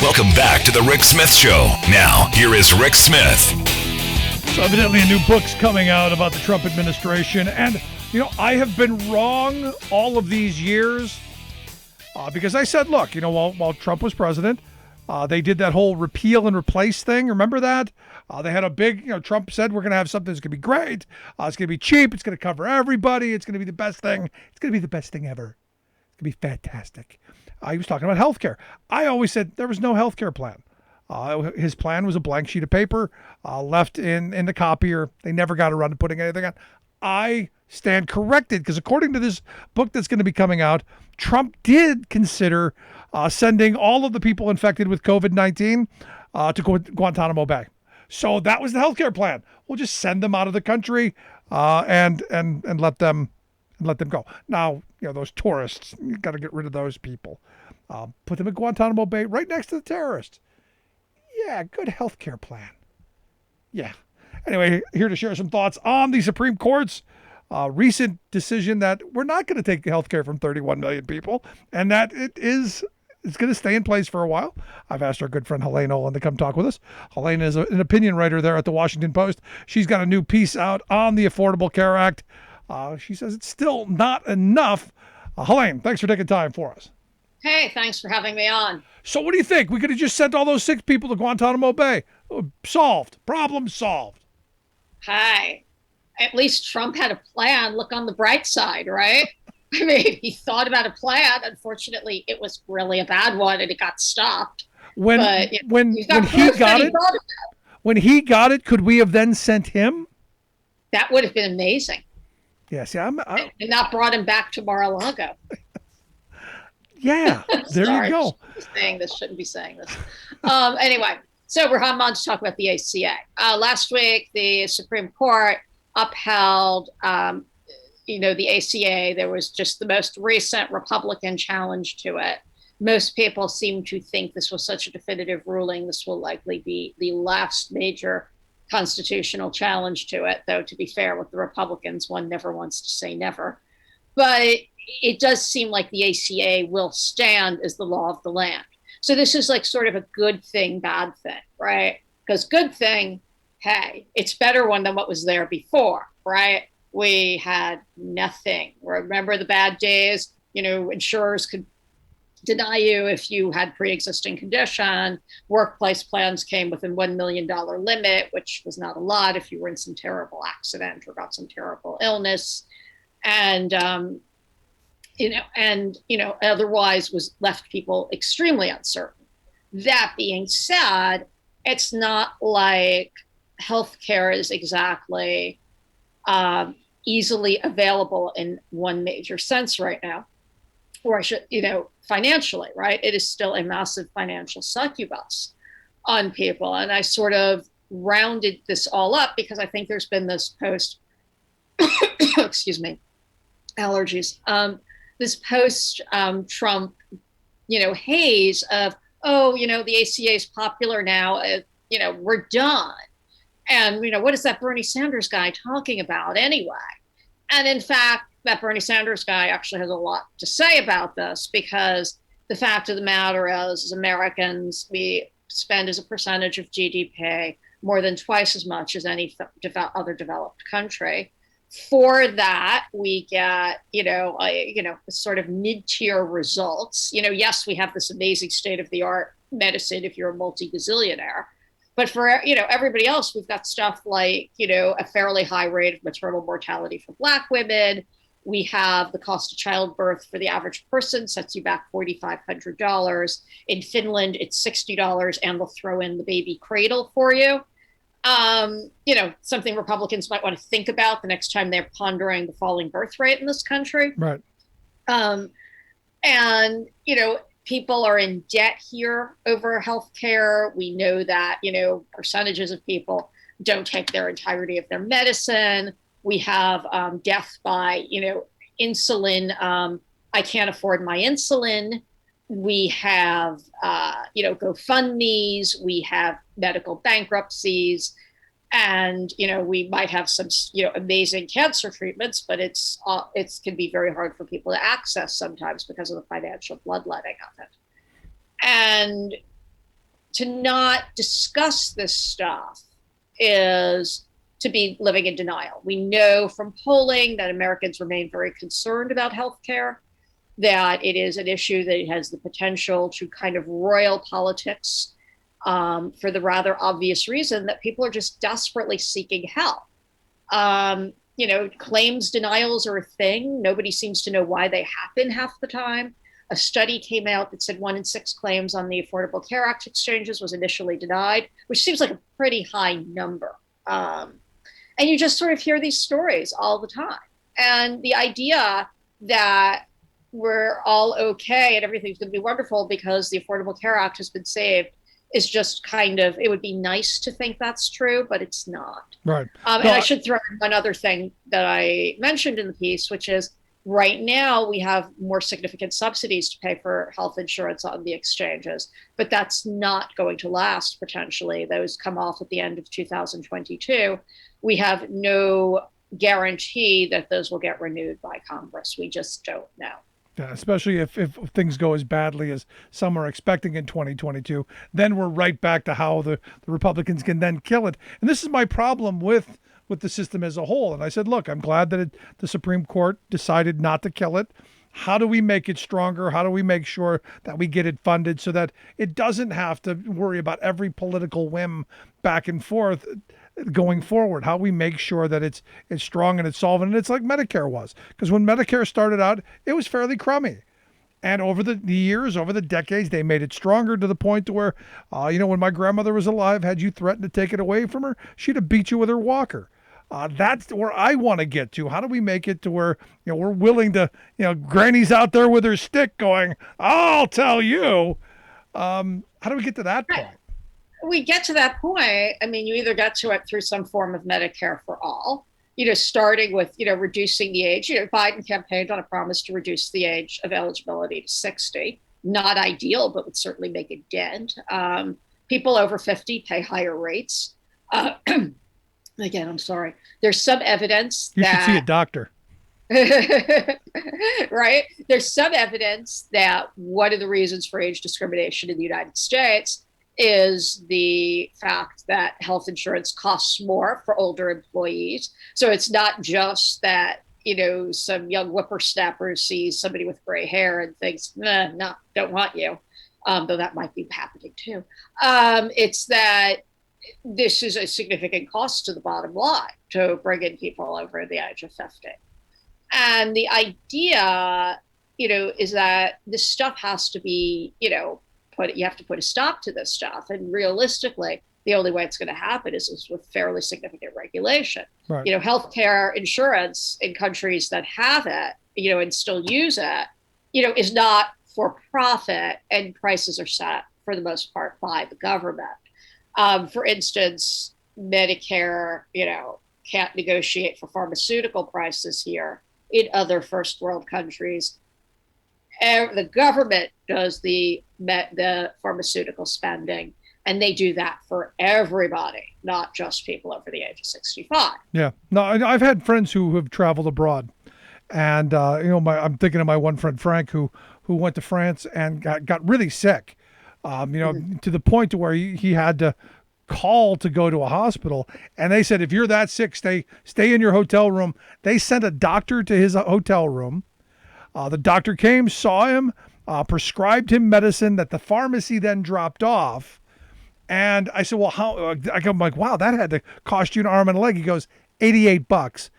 Welcome back to the Rick Smith Show. Now, here is Rick Smith. So evidently a new book's coming out about the Trump administration. And, I have been wrong all of these years because I said, look, while Trump was president, they did that whole repeal and replace thing. Remember that? They had a big, Trump said, we're going to have something that's going to be great. It's going to be cheap. It's going to cover everybody. It's going to be the best thing. It's going to be the best thing ever. It's going to be fantastic. He was talking about healthcare. I always said there was no healthcare plan. His plan was a blank sheet of paper left in the copier. They never got around to putting anything on. I stand corrected because according to this book that's going to be coming out, Trump did consider sending all of the people infected with COVID-19 to Guantanamo Bay. So that was the healthcare plan. We'll just send them out of the country and let them go. Now, those tourists, you got to get rid of those people. Put them in Guantanamo Bay right next to the terrorists. Yeah, good healthcare plan. Yeah. Anyway, here to share some thoughts on the Supreme Court's recent decision that we're not going to take healthcare from 31 million people and that it's going to stay in place for a while. I've asked our good friend Helaine Olen to come talk with us. Helaine is an opinion writer there at the Washington Post. She's got a new piece out on the Affordable Care Act. She says it's still not enough. Helaine, thanks for taking time for us. Hey, thanks for having me on. So what do you think? We could have just sent all those 6 people to Guantanamo Bay. Solved. Problem solved. Hi. At least Trump had a plan. Look on the bright side, right? I mean, he thought about a plan. Unfortunately, it was really a bad one and it got stopped. When he got it, could we have then sent him? That would have been amazing. Yes, and not brought him back to Mar-a-Lago. Yeah, there you go. Shouldn't be saying this. Anyway, so we're on to talk about the ACA. Last week, the Supreme Court upheld, the ACA. There was just the most recent Republican challenge to it. Most people seem to think this was such a definitive ruling. This will likely be the last major constitutional challenge to it, though, to be fair with the Republicans, one never wants to say never. But it does seem like the ACA will stand as the law of the land. So this is like sort of a good thing, bad thing, right? Because good thing, hey, it's better one than what was there before, right? We had nothing. Remember the bad days? Insurers could deny you if you had pre-existing condition. Workplace plans came with a $1 million limit, which was not a lot if you were in some terrible accident or got some terrible illness. And, otherwise was left people extremely uncertain. That being said, it's not like healthcare is exactly easily available in one major sense right now, or financially, right? It is still a massive financial succubus on people. And I sort of rounded this all up because I think there's been this excuse me, allergies. This post-Trump, haze of, the ACA is popular now. We're done. And, what is that Bernie Sanders guy talking about anyway? And in fact, that Bernie Sanders guy actually has a lot to say about this because the fact of the matter is, as Americans, we spend as a percentage of GDP more than twice as much as any other developed country. For that, we get, sort of mid-tier results. Yes, we have this amazing state-of-the-art medicine if you're a multi-gazillionaire. But for, everybody else, we've got stuff like, a fairly high rate of maternal mortality for Black women. We have the cost of childbirth for the average person sets you back $4,500. In Finland, it's $60, and they'll throw in the baby cradle for you. Something Republicans might want to think about the next time they're pondering the falling birth rate in this country. Right. And, people are in debt here over healthcare. We know that, percentages of people don't take their entirety of their medicine. We have death by, insulin. I can't afford my insulin. We have, GoFundMes. We have medical bankruptcies. And, we might have some, amazing cancer treatments, but it can be very hard for people to access sometimes because of the financial bloodletting of it. And to not discuss this stuff is to be living in denial. We know from polling that Americans remain very concerned about healthcare, that it is an issue that has the potential to kind of roil politics, for the rather obvious reason that people are just desperately seeking help. Claims denials are a thing. Nobody seems to know why they happen half the time. A study came out that said 1 in 6 claims on the Affordable Care Act exchanges was initially denied, which seems like a pretty high number. And you just sort of hear these stories all the time. And the idea that we're all okay and everything's going to be wonderful because the Affordable Care Act has been saved is just kind of, it would be nice to think that's true, but it's not. Right. And I should throw in one other thing that I mentioned in the piece, which is right now we have more significant subsidies to pay for health insurance on the exchanges, but that's not going to last potentially. Those come off at the end of 2022. We have no guarantee that those will get renewed by Congress. We just don't know. Yeah, especially if things go as badly as some are expecting in 2022, then we're right back to how the Republicans can then kill it. And this is my problem with the system as a whole. And I said, look, I'm glad that the Supreme Court decided not to kill it. How do we make it stronger? How do we make sure that we get it funded so that it doesn't have to worry about every political whim back and forth going forward? How we make sure that it's strong and it's solvent, and it's like Medicare was. Because when Medicare started out, it was fairly crummy. And over the years, over the decades, they made it stronger to the point to where, when my grandmother was alive, had you threatened to take it away from her, she'd have beat you with her walker. That's where I want to get to. How do we make it to where, we're willing to, Granny's out there with her stick going, I'll tell you. How do we get to that point? We get to that point. I mean, you either get to it through some form of Medicare for all, starting with, reducing the age. Biden campaigned on a promise to reduce the age of eligibility to 60. Not ideal, but would certainly make a dent. People over 50 pay higher rates. Again, I'm sorry. There's some evidence you that... should see a doctor. Right? There's some evidence that one of the reasons for age discrimination in the United States is the fact that health insurance costs more for older employees. So it's not just that, some young whippersnapper sees somebody with gray hair and thinks, no, don't want you. Though that might be happening too. It's that this is a significant cost to the bottom line to bring in people over the age of 50. And the idea, is that this stuff has to be, you have to put a stop to this stuff. And realistically, the only way it's going to happen is with fairly significant regulation. Right. Healthcare insurance in countries that have it, and still use it, is not for profit, and prices are set for the most part by the government. For instance, Medicare, can't negotiate for pharmaceutical prices here. In other first world countries, the government does the pharmaceutical spending, and they do that for everybody, not just people over the age of 65. Yeah. No, I've had friends who have traveled abroad, and I'm thinking of my one friend Frank who went to France and got really sick. To the point to where he had to call to go to a hospital, and they said, if you're that sick, stay in your hotel room. They sent a doctor to his hotel room. The doctor came, saw him, prescribed him medicine that the pharmacy then dropped off. And I said, well, how? I'm like, wow, that had to cost you an arm and a leg. He goes, $88.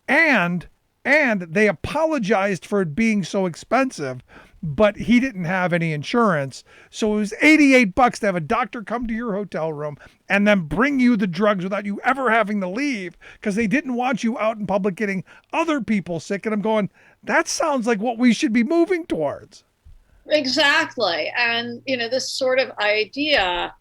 And they apologized for it being so expensive, but he didn't have any insurance. So it was $88 to have a doctor come to your hotel room and then bring you the drugs without you ever having to leave, because they didn't want you out in public getting other people sick. And I'm going, that sounds like what we should be moving towards. Exactly. And, this sort of idea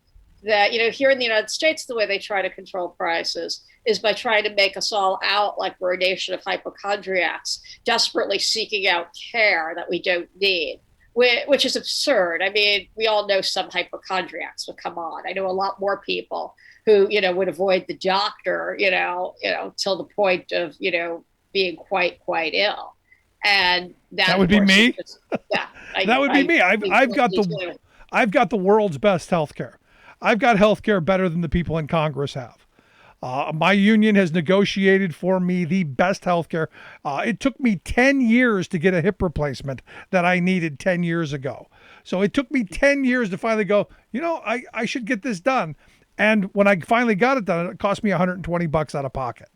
that, here in the United States, the way they try to control prices is by trying to make us all out like we're a nation of hypochondriacs, desperately seeking out care that we don't need, which is absurd. I mean, we all know some hypochondriacs, but come on. I know a lot more people who, would avoid the doctor, till the point of, being quite ill. And that would be me. Yeah, that would be me. I've got the world's best healthcare. I've got healthcare better than the people in Congress have. My union has negotiated for me the best healthcare. It took me 10 years to get a hip replacement that I needed 10 years ago. So it took me 10 years to finally go, I should get this done. And when I finally got it done, it cost me $120 out of pocket.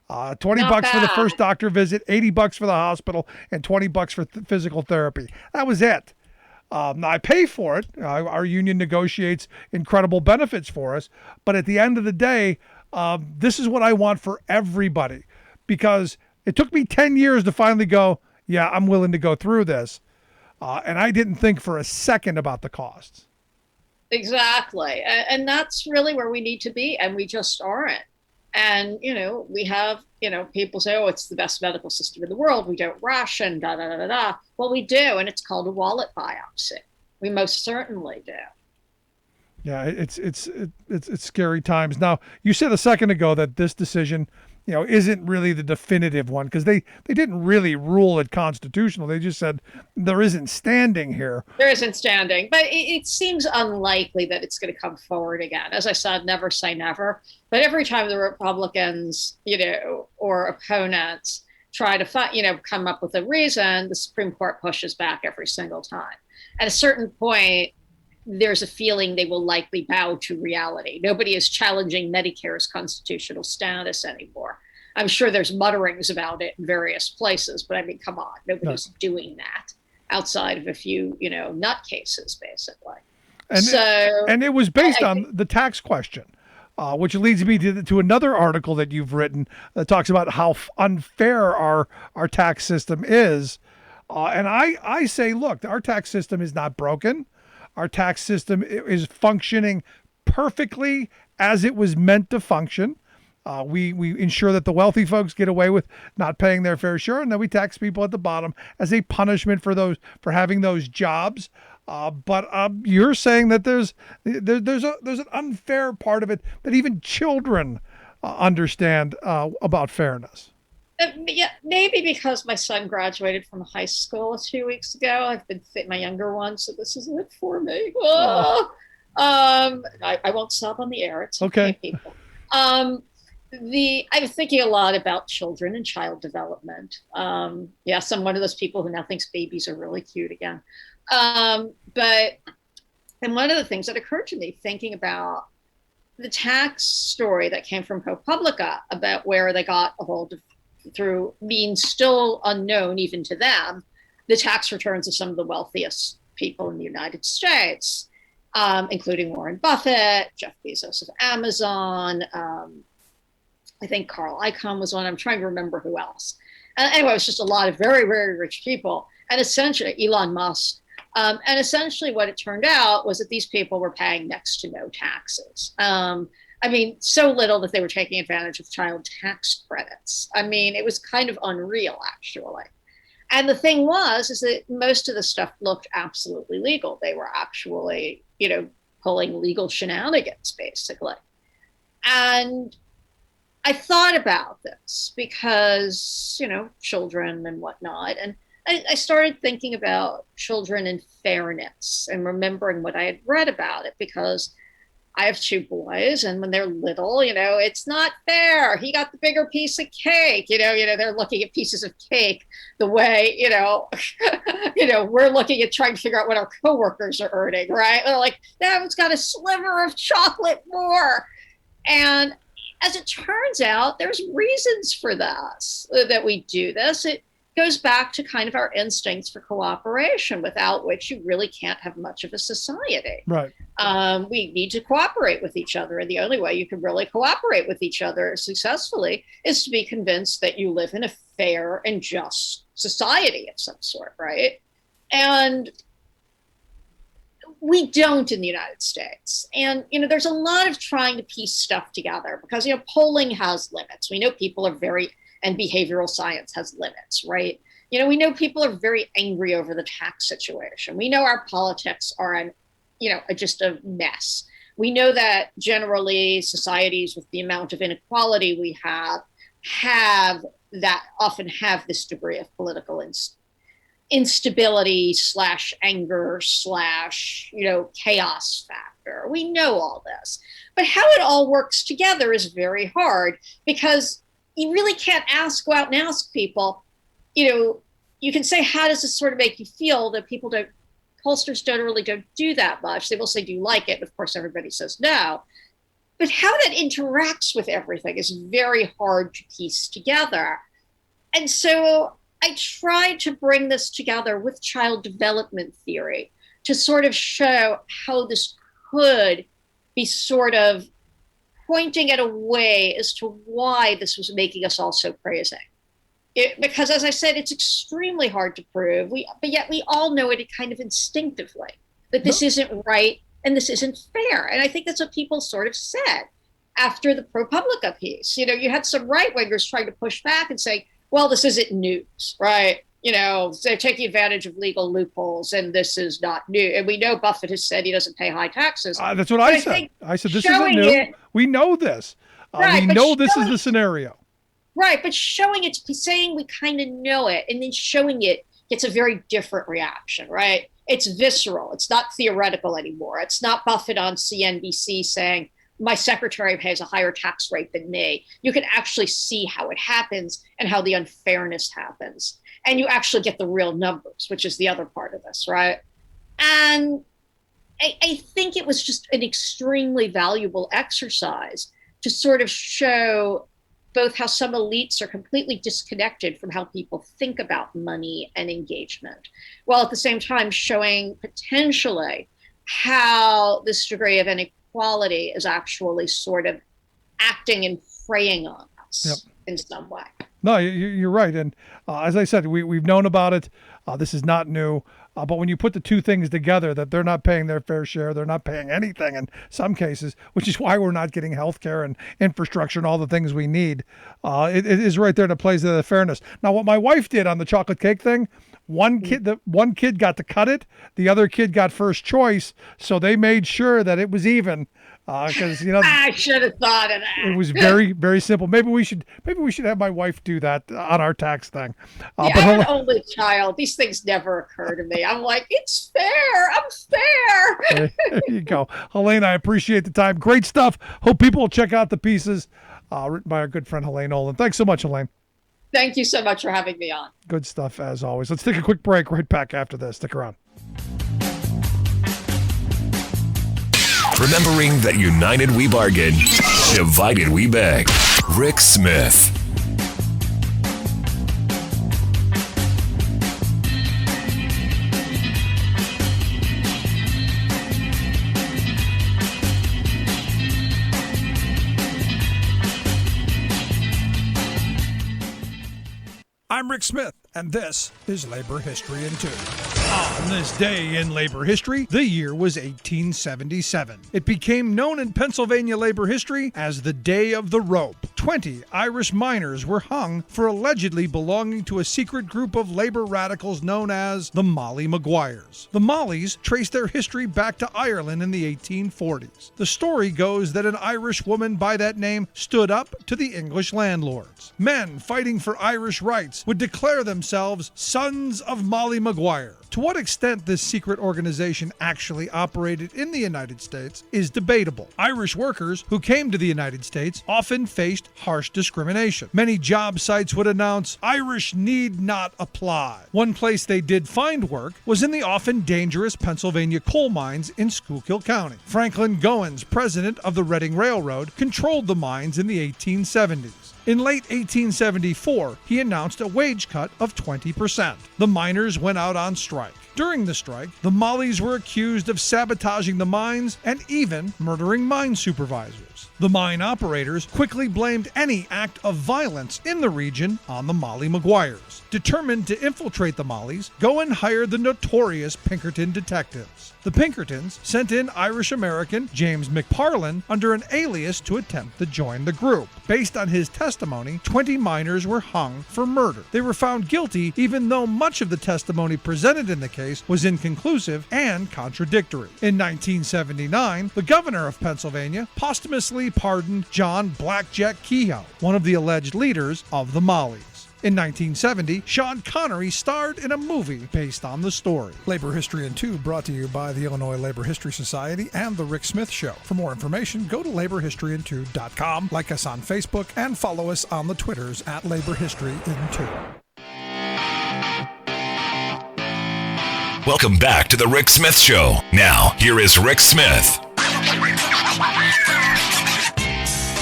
$20 for the first doctor visit, $80 for the hospital, and $20 for physical therapy. That was it. Now I pay for it. Our union negotiates incredible benefits for us. But at the end of the day, this is what I want for everybody, because it took me 10 years to finally go, yeah, I'm willing to go through this. And I didn't think for a second about the costs. Exactly. And that's really where we need to be. And we just aren't. And, we have, people say, oh, it's the best medical system in the world. We don't ration, da, da, da, da, da. Well, we do. And it's called a wallet biopsy. We most certainly do. Yeah, it's scary times. Now, you said a second ago that this decision, isn't really the definitive one, because they didn't really rule it constitutional. They just said there isn't standing here. There isn't standing, but it seems unlikely that it's going to come forward again. As I said, never say never. But every time the Republicans, or opponents try to come up with a reason, the Supreme Court pushes back every single time. At a certain point, there's a feeling they will likely bow to reality. Nobody is challenging Medicare's constitutional status anymore. I'm sure there's mutterings about it in various places, but I mean, come on, nobody's doing that outside of a few, nutcases, basically. And it was based on the tax question, which leads me to another article that you've written that talks about how unfair our tax system is. And I say, look, our tax system is not broken. Our tax system is functioning perfectly as it was meant to function. We ensure that the wealthy folks get away with not paying their fair share, and then we tax people at the bottom as a punishment for having those jobs. But you're saying that there's an unfair part of it that even children understand about fairness. Yeah, maybe because my son graduated from high school a few weeks ago. I've been my younger one, so this is it for me. I won't sob on the air. It's okay, people. I'm thinking a lot about children and child development. Yes, I'm one of those people who now thinks babies are really cute again. And one of the things that occurred to me thinking about the tax story that came from ProPublica about where they got a hold of, through means still unknown even to them, the tax returns of some of the wealthiest people in the United States, including Warren Buffett, Jeff Bezos of Amazon. I think Carl Icahn was one. I'm trying to remember who else. Anyway, it was just a lot of very, very rich people. And essentially, Elon Musk. And essentially what it turned out was that these people were paying next to no taxes. I mean, so little that they were taking advantage of child tax credits. I mean, it was kind of unreal, actually. And the thing is that most of the stuff looked absolutely legal. They were actually, pulling legal shenanigans, basically. And I thought about this because, children and whatnot. And I started thinking about children and fairness and remembering what I had read about it, because I have two boys, and when they're little, it's not fair. He got the bigger piece of cake. They're looking at pieces of cake the way, we're looking at trying to figure out what our coworkers are earning, right? They're like, that one's got a sliver of chocolate more. And as it turns out, there's reasons for this, that we do this. It goes back to kind of our instincts for cooperation, without which you really can't have much of a society. Right. We need to cooperate with each other. And the only way you can really cooperate with each other successfully is to be convinced that you live in a fair and just society of some sort, right? And we don't in the United States. And, there's a lot of trying to piece stuff together because, polling has limits. We know people are and behavioral science has limits, right? We know people are very angry over the tax situation. We know our politics are just a mess. We know that generally societies with the amount of inequality we have often have this degree of political instability / anger / chaos factor. We know all this, but how it all works together is very hard because you really can't go out and ask people, you can say, how does this sort of make you feel? That pollsters don't do that much. They will say, do you like it? Of course, everybody says no. But how that interacts with everything is very hard to piece together. And so I tried to bring this together with child development theory to sort of show how this could be sort of pointing at a way as to why this was making us all so crazy. Because, as I said, it's extremely hard to prove, but yet we all know it kind of instinctively, that this isn't right and this isn't fair. And I think that's what people sort of said after the ProPublica piece. You had some right-wingers trying to push back and say, well, this isn't news, right? They're taking advantage of legal loopholes, and this is not new. And we know Buffett has said he doesn't pay high taxes. That's what I said. I said, this isn't new. We know this. We know this is the scenario. Right, but showing it, saying we kind of know it, and then showing it gets a very different reaction, right? It's visceral. It's not theoretical anymore. It's not Buffett on CNBC saying, my secretary pays a higher tax rate than me. You can actually see how it happens and how the unfairness happens. And you actually get the real numbers, which is the other part of this, right? And I think it was just an extremely valuable exercise to sort of show both how some elites are completely disconnected from how people think about money and engagement, while at the same time showing potentially how this degree of inequality is actually sort of acting and preying on us in some way. No, you're right. And as I said, we've known about it. This is not new. But when you put the two things together, that they're not paying their fair share, they're not paying anything in some cases, which is why we're not getting healthcare and infrastructure and all the things we need. It is right there to play the fairness. Now, what my wife did on the chocolate cake thing, one kid got to cut it, the other kid got first choice, so they made sure that it was even. Because I should have thought of that. It was very, very simple. Maybe we should have my wife do that on our tax thing. I'm an only child. These things never occur to me. I'm like, it's fair. I'm fair. There you go, Helaine. I appreciate the time. Great stuff. Hope people will check out the pieces written by our good friend Helaine Olen. Thanks so much, Helaine. Thank you so much for having me on. Good stuff as always. Let's take a quick break. Right back after this. Stick around. Remembering that united we bargain, divided we beg. Rick Smith. I'm Rick Smith, and this is Labor History in 2. On this day in labor history, the year was 1877. It became known in Pennsylvania labor history as the Day of the Rope. 20 Irish miners were hung for allegedly belonging to a secret group of labor radicals known as the Molly Maguires. The Mollies trace their history back to Ireland in the 1840s. The story goes that an Irish woman by that name stood up to the English landlords. Men fighting for Irish rights would declare themselves themselves Sons of Molly Maguire. To what extent this secret organization actually operated in the United States is debatable. Irish workers who came to the United States often faced harsh discrimination. Many job sites would announce, "Irish need not apply." One place they did find work was in the often dangerous Pennsylvania coal mines in Schuylkill County. Franklin Goins, president of the Reading Railroad, controlled the mines in the 1870s. In late 1874, he announced a wage cut of 20%. The miners went out on strike. During the strike, the Mollies were accused of sabotaging the mines and even murdering mine supervisors. The mine operators quickly blamed any act of violence in the region on the Molly Maguires. Determined to infiltrate the Mollies, Goen hired the notorious Pinkerton detectives. The Pinkertons sent in Irish-American James McParlin under an alias to attempt to join the group. Based on his testimony, 20 miners were hung for murder. They were found guilty even though much of the testimony presented in the case was inconclusive and contradictory. In 1979, the governor of Pennsylvania posthumously pardoned John Blackjack Kehoe, one of the alleged leaders of the Mollies. In 1970, Sean Connery starred in a movie based on the story. Labor History in 2 brought to you by the Illinois Labor History Society and The Rick Smith Show. For more information, go to laborhistoryin2.com, like us on Facebook, and follow us on the Twitters at laborhistoryin2. Welcome back to the Rick Smith Show. Now, here is Rick Smith.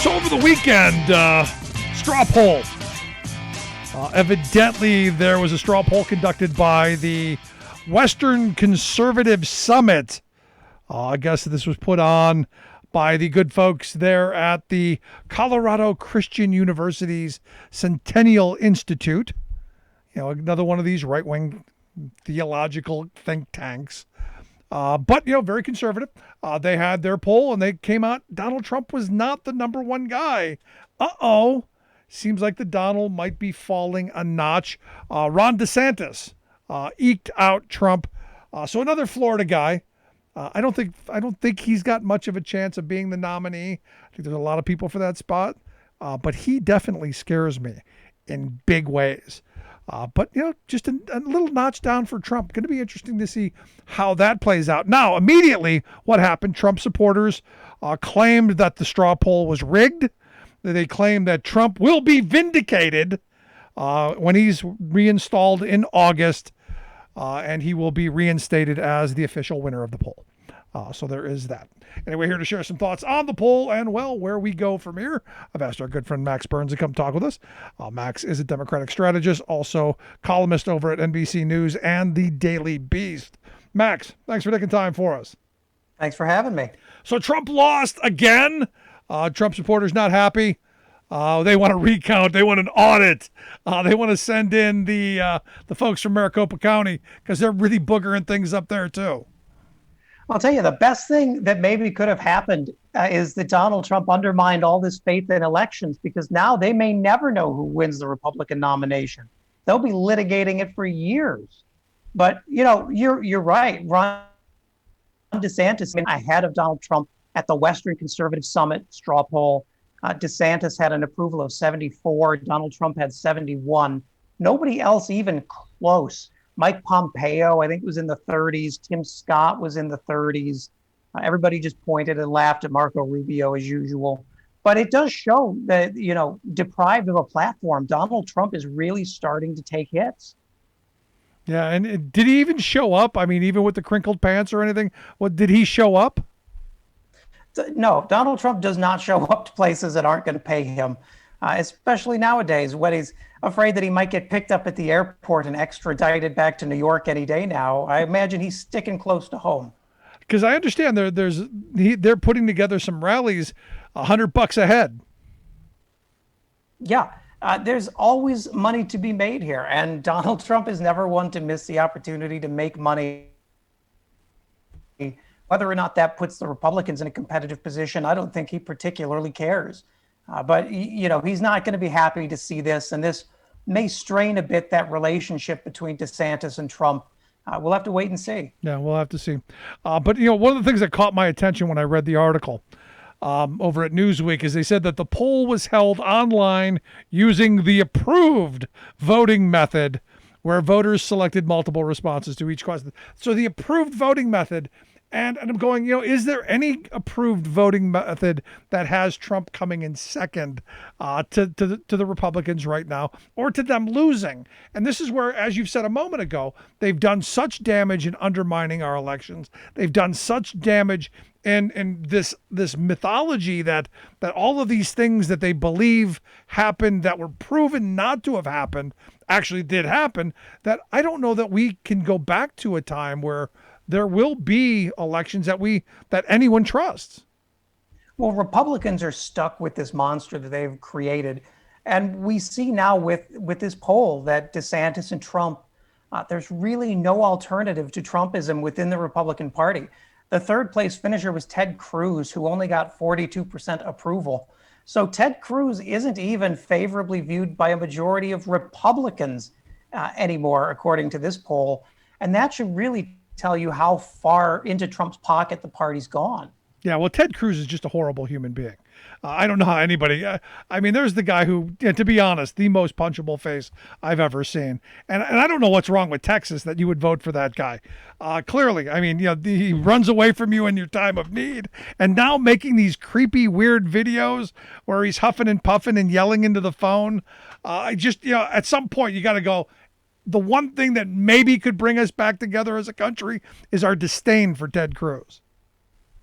So over the weekend, straw poll. Evidently, there was a straw poll conducted by the Western Conservative Summit. I guess this was put on by the good folks there at the Colorado Christian University's Centennial Institute. You know, another one of these right-wing theological think tanks. But, you know, very conservative. They had their poll and they came out. Donald Trump was not the number one guy. Uh-oh. Seems like the Donald might be falling a notch. Ron DeSantis eked out Trump. So another Florida guy. I don't think he's got much of a chance of being the nominee. I think there's a lot of people for that spot. But he definitely scares me in big ways. But, you know, just a little notch down for Trump. Going to be interesting to see how that plays out. Now, immediately, what happened? Trump supporters claimed that the straw poll was rigged. They claim that Trump will be vindicated when he's reinstalled in August, and he will be reinstated as the official winner of the poll. So there is that. Anyway, here to share some thoughts on the poll and, well, where we go from here. I've asked our good friend Max Burns to come talk with us. Max is a Democratic strategist, also columnist over at NBC News and the Daily Beast. Max, thanks for taking time for us. Thanks for having me. So Trump lost again. Trump supporters not happy. They want to recount. They want an audit. They want to send in the folks from Maricopa County because they're really boogering things up there too. I'll tell you, the best thing that maybe could have happened is that Donald Trump undermined all this faith in elections, because now they may never know who wins the Republican nomination. They'll be litigating it for years. But, you know, you're right. Ron DeSantis ahead of Donald Trump at the Western Conservative Summit straw poll. DeSantis had an approval of 74. Donald Trump had 71. Nobody else even close. Mike Pompeo, I think, was in the 30s. Tim Scott was in the 30s. Everybody just pointed and laughed at Marco Rubio as usual. But it does show that, you know, deprived of a platform, Donald Trump is really starting to take hits. Yeah, and did he even show up? I mean, even with the crinkled pants or anything? What, did he show up? No, Donald Trump does not show up to places that aren't going to pay him, especially nowadays when he's afraid that he might get picked up at the airport and extradited back to New York any day now. I imagine he's sticking close to home. Because I understand they're putting together some rallies $100 a head. Yeah, there's always money to be made here. And Donald Trump is never one to miss the opportunity to make money. Whether or not that puts the Republicans in a competitive position, I don't think he particularly cares. But, you know, he's not going to be happy to see this. And this may strain a bit that relationship between DeSantis and Trump. We'll have to wait and see. Yeah, we'll have to see. But, you know, one of the things that caught my attention when I read the article over at Newsweek is they said that the poll was held online using the approved voting method where voters selected multiple responses to each question. So the approved voting method, and I'm going, is there any approved voting method that has Trump coming in second to the Republicans right now, or to them losing? And this is where, as you've said a moment ago, they've done such damage in undermining our elections. They've done such damage in this mythology that all of these things that they believe happened that were proven not to have happened actually did happen, that I don't know that we can go back to a time where there will be elections that anyone trusts. Well, Republicans are stuck with this monster that they've created. And we see now with this poll that DeSantis and Trump, there's really no alternative to Trumpism within the Republican Party. The third place finisher was Ted Cruz, who only got 42% approval. So Ted Cruz isn't even favorably viewed by a majority of Republicans anymore, according to this poll. And that should really tell you how far into Trump's pocket the party's gone. Yeah, well, Ted Cruz is just a horrible human being. I don't know how anybody, there's the guy who, to be honest, the most punchable face I've ever seen. And I don't know what's wrong with Texas that you would vote for that guy. Clearly, he runs away from you in your time of need. And now making these creepy, weird videos where he's huffing and puffing and yelling into the phone. At some point you got to go, the one thing that maybe could bring us back together as a country is our disdain for Ted Cruz.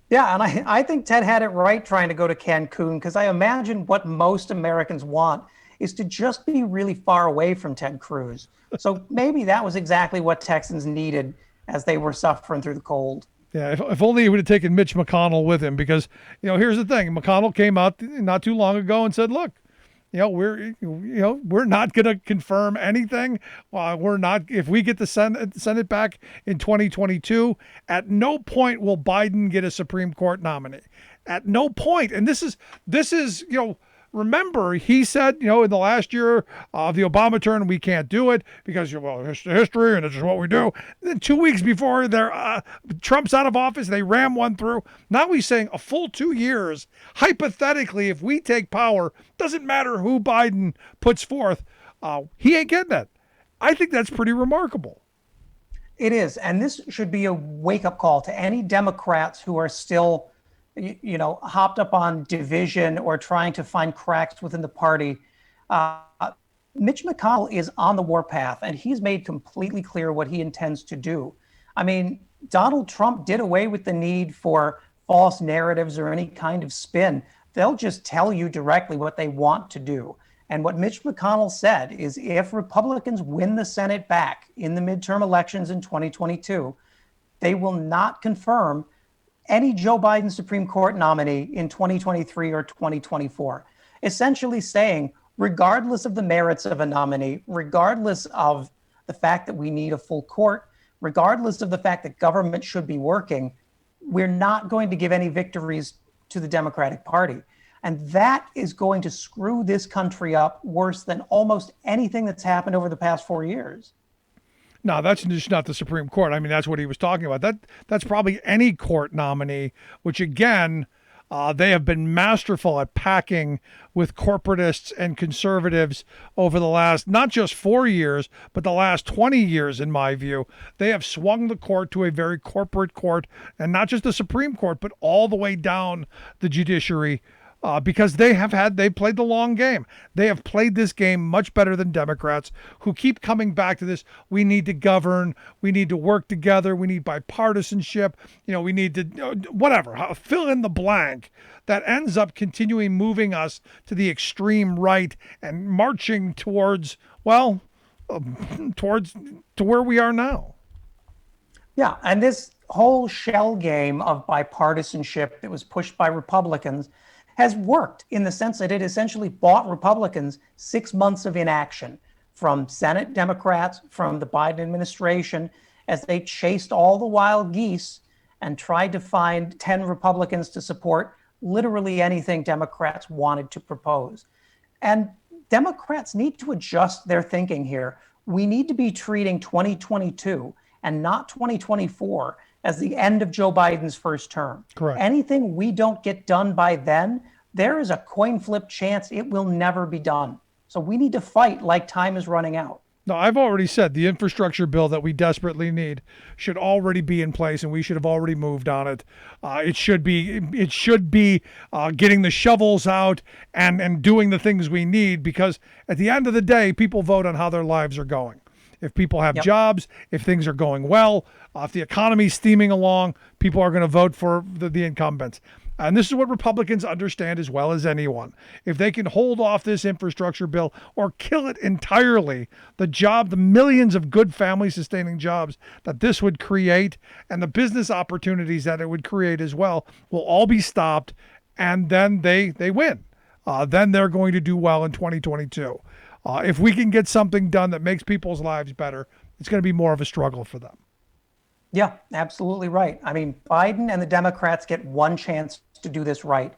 Yeah, and I think Ted had it right trying to go to Cancun, because I imagine what most Americans want is to just be really far away from Ted Cruz. So maybe that was exactly what Texans needed as they were suffering through the cold. Yeah, if only he would have taken Mitch McConnell with him, because, here's the thing. McConnell came out not too long ago and said, look, we're not going to confirm anything. We're not. If we get the Senate back in 2022, at no point will Biden get a Supreme Court nominee. At no point. And this is remember, he said, in the last year of the Obama term, we can't do it because, history and it's just what we do. And then 2 weeks before Trump's out of office, they ram one through. Now he's saying a full 2 years. Hypothetically, if we take power, doesn't matter who Biden puts forth, he ain't getting it. I think that's pretty remarkable. It is. And this should be a wake-up call to any Democrats who are still hopped up on division or trying to find cracks within the party. Mitch McConnell is on the warpath, and he's made completely clear what he intends to do. Donald Trump did away with the need for false narratives or any kind of spin. They'll just tell you directly what they want to do. And what Mitch McConnell said is if Republicans win the Senate back in the midterm elections in 2022, they will not confirm any Joe Biden Supreme Court nominee in 2023 or 2024, essentially saying, regardless of the merits of a nominee, regardless of the fact that we need a full court, regardless of the fact that government should be working, we're not going to give any victories to the Democratic Party. And that is going to screw this country up worse than almost anything that's happened over the past 4 years. No, that's just not the Supreme Court. That's what he was talking about. That's probably any court nominee, which again, they have been masterful at packing with corporatists and conservatives over the last, not just 4 years, but the last 20 years, in my view. They have swung the court to a very corporate court, and not just the Supreme Court, but all the way down the judiciary. Because they played the long game. They have played this game much better than Democrats, who keep coming back to this. We need to govern. We need to work together. We need bipartisanship. We need to, fill in the blank. That ends up continuing moving us to the extreme right and marching towards to where we are now. Yeah, and this whole shell game of bipartisanship that was pushed by Republicans has worked in the sense that it essentially bought Republicans 6 months of inaction from Senate Democrats, from the Biden administration, as they chased all the wild geese and tried to find 10 Republicans to support literally anything Democrats wanted to propose. And Democrats need to adjust their thinking here. We need to be treating 2022 and not 2024 as the end of Joe Biden's first term. Correct. Anything we don't get done by then, there is a coin flip chance it will never be done. So we need to fight like time is running out. No, I've already said the infrastructure bill that we desperately need should already be in place, and we should have already moved on it. It should be getting the shovels out and doing the things we need, because at the end of the day, people vote on how their lives are going. If people have jobs, if things are going well, if the economy's steaming along, people are going to vote for the incumbents. And this is what Republicans understand as well as anyone. If they can hold off this infrastructure bill or kill it entirely, the millions of good family-sustaining jobs that this would create and the business opportunities that it would create as well will all be stopped, and then they win. Then they're going to do well in 2022. If we can get something done that makes people's lives better, it's going to be more of a struggle for them. Yeah, absolutely right. I mean, Biden and the Democrats get one chance to do this right.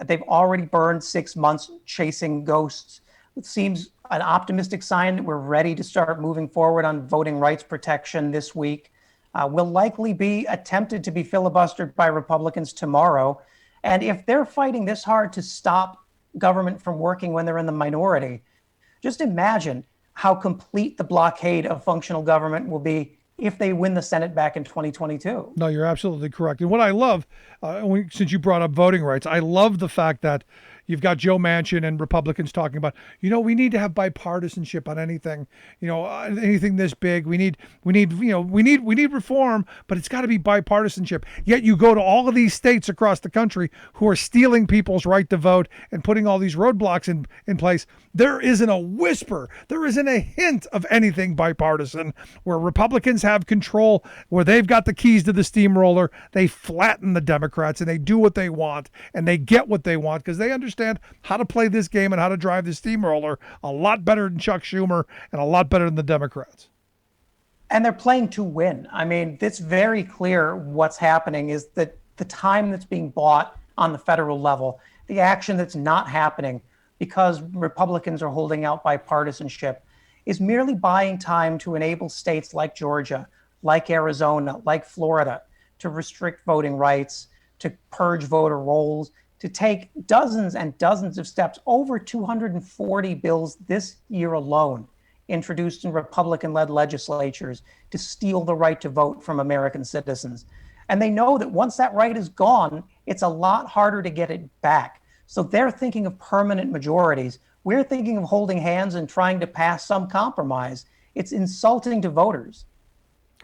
They've already burned 6 months chasing ghosts. It seems an optimistic sign that we're ready to start moving forward on voting rights protection this week. Will likely be attempted to be filibustered by Republicans tomorrow. And if they're fighting this hard to stop government from working when they're in the minority, just imagine how complete the blockade of functional government will be if they win the Senate back in 2022. No, you're absolutely correct. And what I love, since you brought up voting rights, I love the fact that you've got Joe Manchin and Republicans talking about, we need to have bipartisanship on anything, anything this big. We need reform, but it's got to be bipartisanship. Yet you go to all of these states across the country who are stealing people's right to vote and putting all these roadblocks in place. There isn't a whisper, there isn't a hint of anything bipartisan. Where Republicans have control, where they've got the keys to the steamroller, they flatten the Democrats and they do what they want and they get what they want because they understand how to play this game and how to drive the steamroller a lot better than Chuck Schumer and a lot better than the Democrats. And they're playing to win. I mean, it's very clear what's happening is that the time that's being bought on the federal level, the action that's not happening because Republicans are holding out bipartisanship, is merely buying time to enable states like Georgia, like Arizona, like Florida, to restrict voting rights, to purge voter rolls, to take dozens and dozens of steps, over 240 bills this year alone, introduced in Republican-led legislatures to steal the right to vote from American citizens. And they know that once that right is gone, it's a lot harder to get it back. So they're thinking of permanent majorities. We're thinking of holding hands and trying to pass some compromise. It's insulting to voters.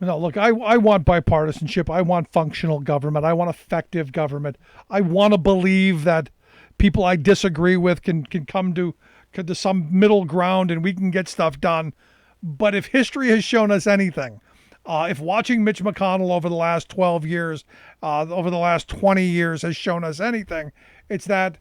No, look, I want bipartisanship. I want functional government. I want effective government. I want to believe that people I disagree with can come to some middle ground and we can get stuff done. But if history has shown us anything, if watching Mitch McConnell over the last 12 years, over the last 20 years has shown us anything, it's that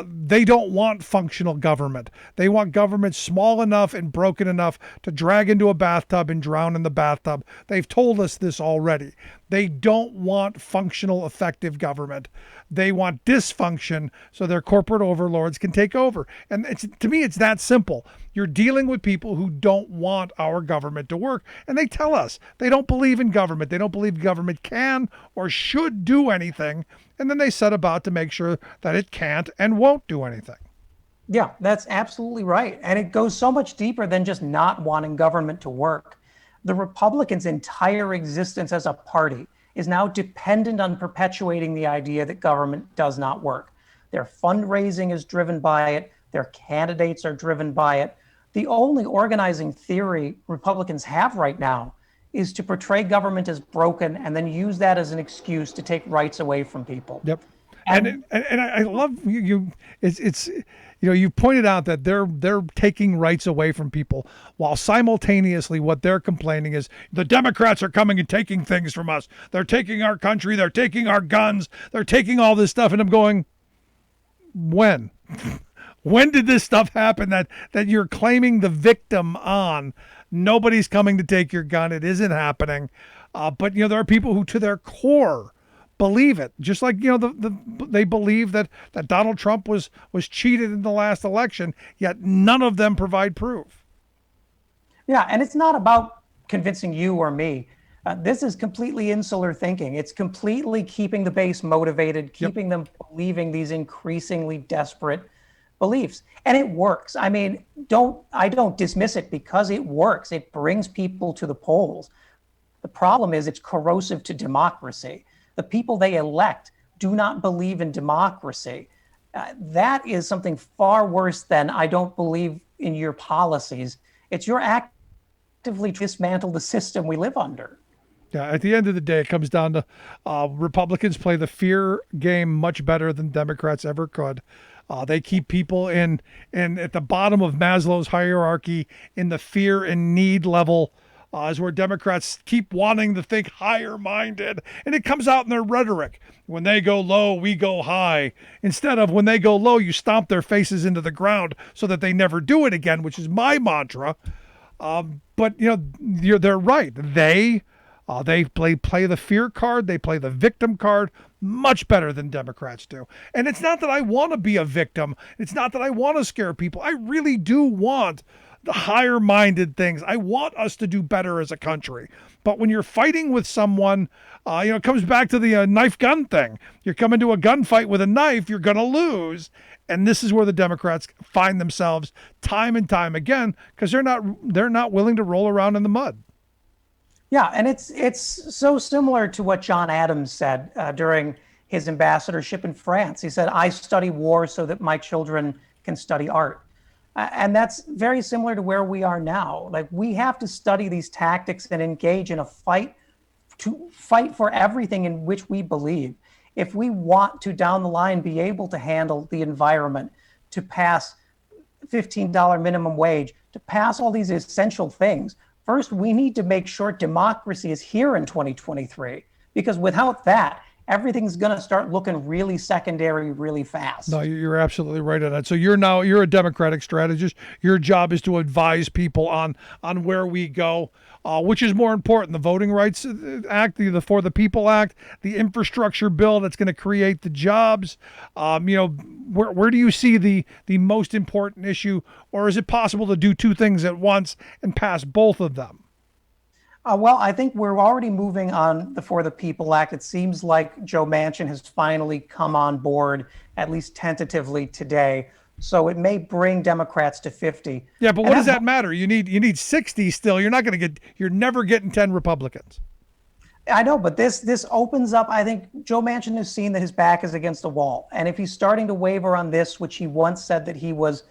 they don't want functional government. They want government small enough and broken enough to drag into a bathtub and drown in the bathtub. They've told us this already. They don't want functional, effective government. They want dysfunction so their corporate overlords can take over. And to me, it's that simple. You're dealing with people who don't want our government to work. And they tell us they don't believe in government. They don't believe government can or should do anything. And then they set about to make sure that it can't and won't do anything. Yeah, that's absolutely right. And it goes so much deeper than just not wanting government to work. The Republicans' entire existence as a party is now dependent on perpetuating the idea that government does not work. Their fundraising is driven by it. Their candidates are driven by it. The only organizing theory Republicans have right now is to portray government as broken and then use that as an excuse to take rights away from people. Yep. And I love you. It's you pointed out that they're taking rights away from people while simultaneously what they're complaining is the Democrats are coming and taking things from us. They're taking our country. They're taking our guns. They're taking all this stuff. And I'm going, when? When did this stuff happen that you're claiming the victim on? Nobody's coming to take your gun. It isn't happening. But there are people who to their core believe it, just like they believe that Donald Trump was cheated in the last election, yet none of them provide proof. Yeah, and it's not about convincing you or me. This is completely insular thinking. It's completely keeping the base motivated, keeping them believing these increasingly desperate beliefs. And it works. I mean, I don't dismiss it because it works. It brings people to the polls. The problem is it's corrosive to democracy. The people they elect do not believe in democracy. That is something far worse than I don't believe in your policies. It's you're actively dismantle the system we live under. Yeah, at the end of the day, it comes down to Republicans play the fear game much better than Democrats ever could. They keep people in at the bottom of Maslow's hierarchy in the fear and need level, is where Democrats keep wanting to think higher minded. And it comes out in their rhetoric. When they go low, we go high. Instead of when they go low, you stomp their faces into the ground so that they never do it again, which is my mantra. But, they're right. They play the fear card. They play the victim card much better than Democrats do. And it's not that I want to be a victim. It's not that I want to scare people. I really do want the higher minded things. I want us to do better as a country. But when you're fighting with someone, it comes back to the knife gun thing. You're coming to a gunfight with a knife, you're going to lose. And this is where the Democrats find themselves time and time again, because they're not willing to roll around in the mud. Yeah, and it's so similar to what John Adams said during his ambassadorship in France. He said, "I study war so that my children can study art." And that's very similar to where we are now. Like, we have to study these tactics and engage in a fight for everything in which we believe. If we want to, down the line, be able to handle the environment, to pass $15 minimum wage, to pass all these essential things, first, we need to make sure democracy is here in 2023, because without that, everything's going to start looking really secondary really fast. No, you're absolutely right on that. So you're a Democratic strategist. Your job is to advise people on where we go, which is more important, the Voting Rights Act, the For the People Act, the infrastructure bill that's going to create the jobs. Where do you see the most important issue, or is it possible to do two things at once and pass both of them? Well, I think we're already moving on the For the People Act. It seems like Joe Manchin has finally come on board, at least tentatively today. So it may bring Democrats to 50. Yeah, but what does that matter? You need 60 still. You're never getting 10 Republicans. I know, but this opens up. I think Joe Manchin has seen that his back is against the wall. And if he's starting to waver on this, which he once said that he was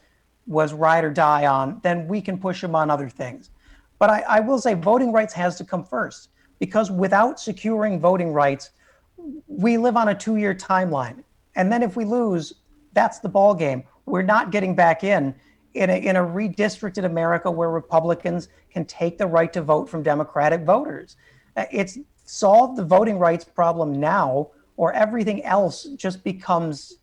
ride or die on, then we can push him on other things. But I will say voting rights has to come first, because without securing voting rights, we live on a 2-year timeline. And then if we lose, that's the ball game. We're not getting back in a redistricted America where Republicans can take the right to vote from Democratic voters. It's solve the voting rights problem now, or everything else just becomes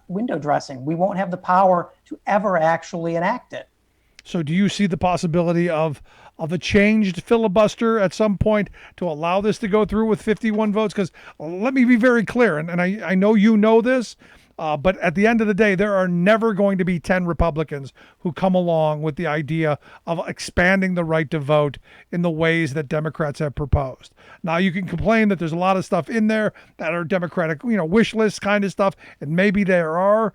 window dressing. We won't have the power to ever actually enact it. So do you see the possibility of a changed filibuster at some point to allow this to go through with 51 votes? Because let me be very clear, and I know you know this, but at the end of the day, there are never going to be 10 Republicans who come along with the idea of expanding the right to vote in the ways that Democrats have proposed. Now, you can complain that there's a lot of stuff in there that are Democratic, wish list kind of stuff, and maybe there are.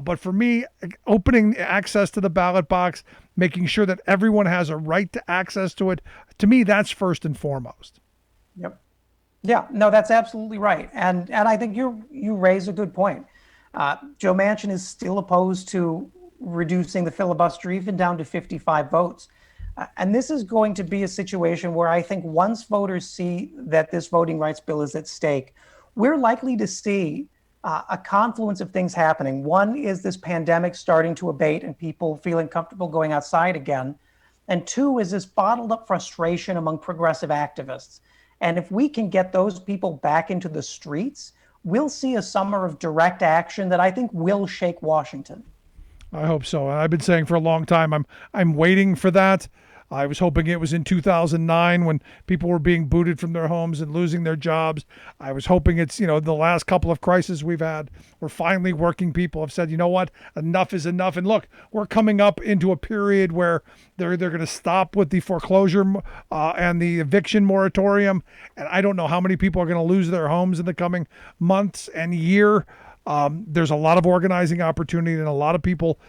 But for me, opening access to the ballot box, making sure that everyone has a right to access to it, to me, that's first and foremost. Yep. Yeah, no, that's absolutely right. And I think you raise a good point. Joe Manchin is still opposed to reducing the filibuster even down to 55 votes. And this is going to be a situation where I think once voters see that this voting rights bill is at stake, we're likely to see a confluence of things happening. One is this pandemic starting to abate and people feeling comfortable going outside again. And two is this bottled up frustration among progressive activists. And if we can get those people back into the streets, we'll see a summer of direct action that I think will shake Washington. I hope so. And I've been saying for a long time, I'm waiting for that. I was hoping it was in 2009 when people were being booted from their homes and losing their jobs. I was hoping it's, the last couple of crises we've had where finally working people have said, you know what, enough is enough. And look, we're coming up into a period where they're going to stop with the foreclosure and the eviction moratorium. And I don't know how many people are going to lose their homes in the coming months and year. There's a lot of organizing opportunity and a lot of people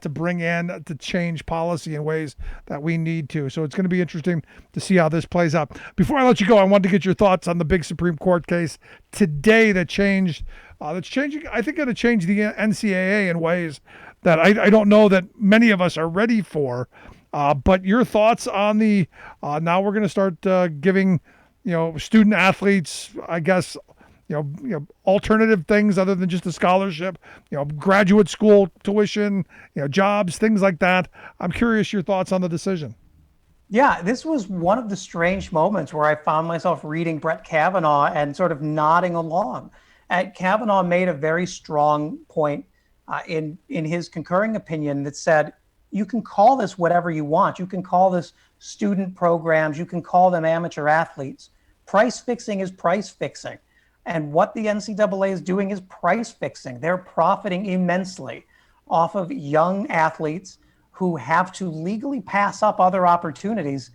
to bring in to change policy in ways that we need to. So it's going to be interesting to see how this plays out. Before I let you go, I wanted to get your thoughts on the big Supreme Court case today that changed. That's changing. I think going to change the NCAA in ways that I don't know that many of us are ready for. But your thoughts on the now we're going to start giving student athletes, I guess, alternative things other than just a scholarship, graduate school tuition, jobs, things like that. I'm curious your thoughts on the decision. Yeah, this was one of the strange moments where I found myself reading Brett Kavanaugh and sort of nodding along. And Kavanaugh made a very strong point in his concurring opinion that said, you can call this whatever you want. You can call this student programs. You can call them amateur athletes. Price fixing is price fixing. And what the NCAA is doing is price fixing. They're profiting immensely off of young athletes who have to legally pass up other opportunities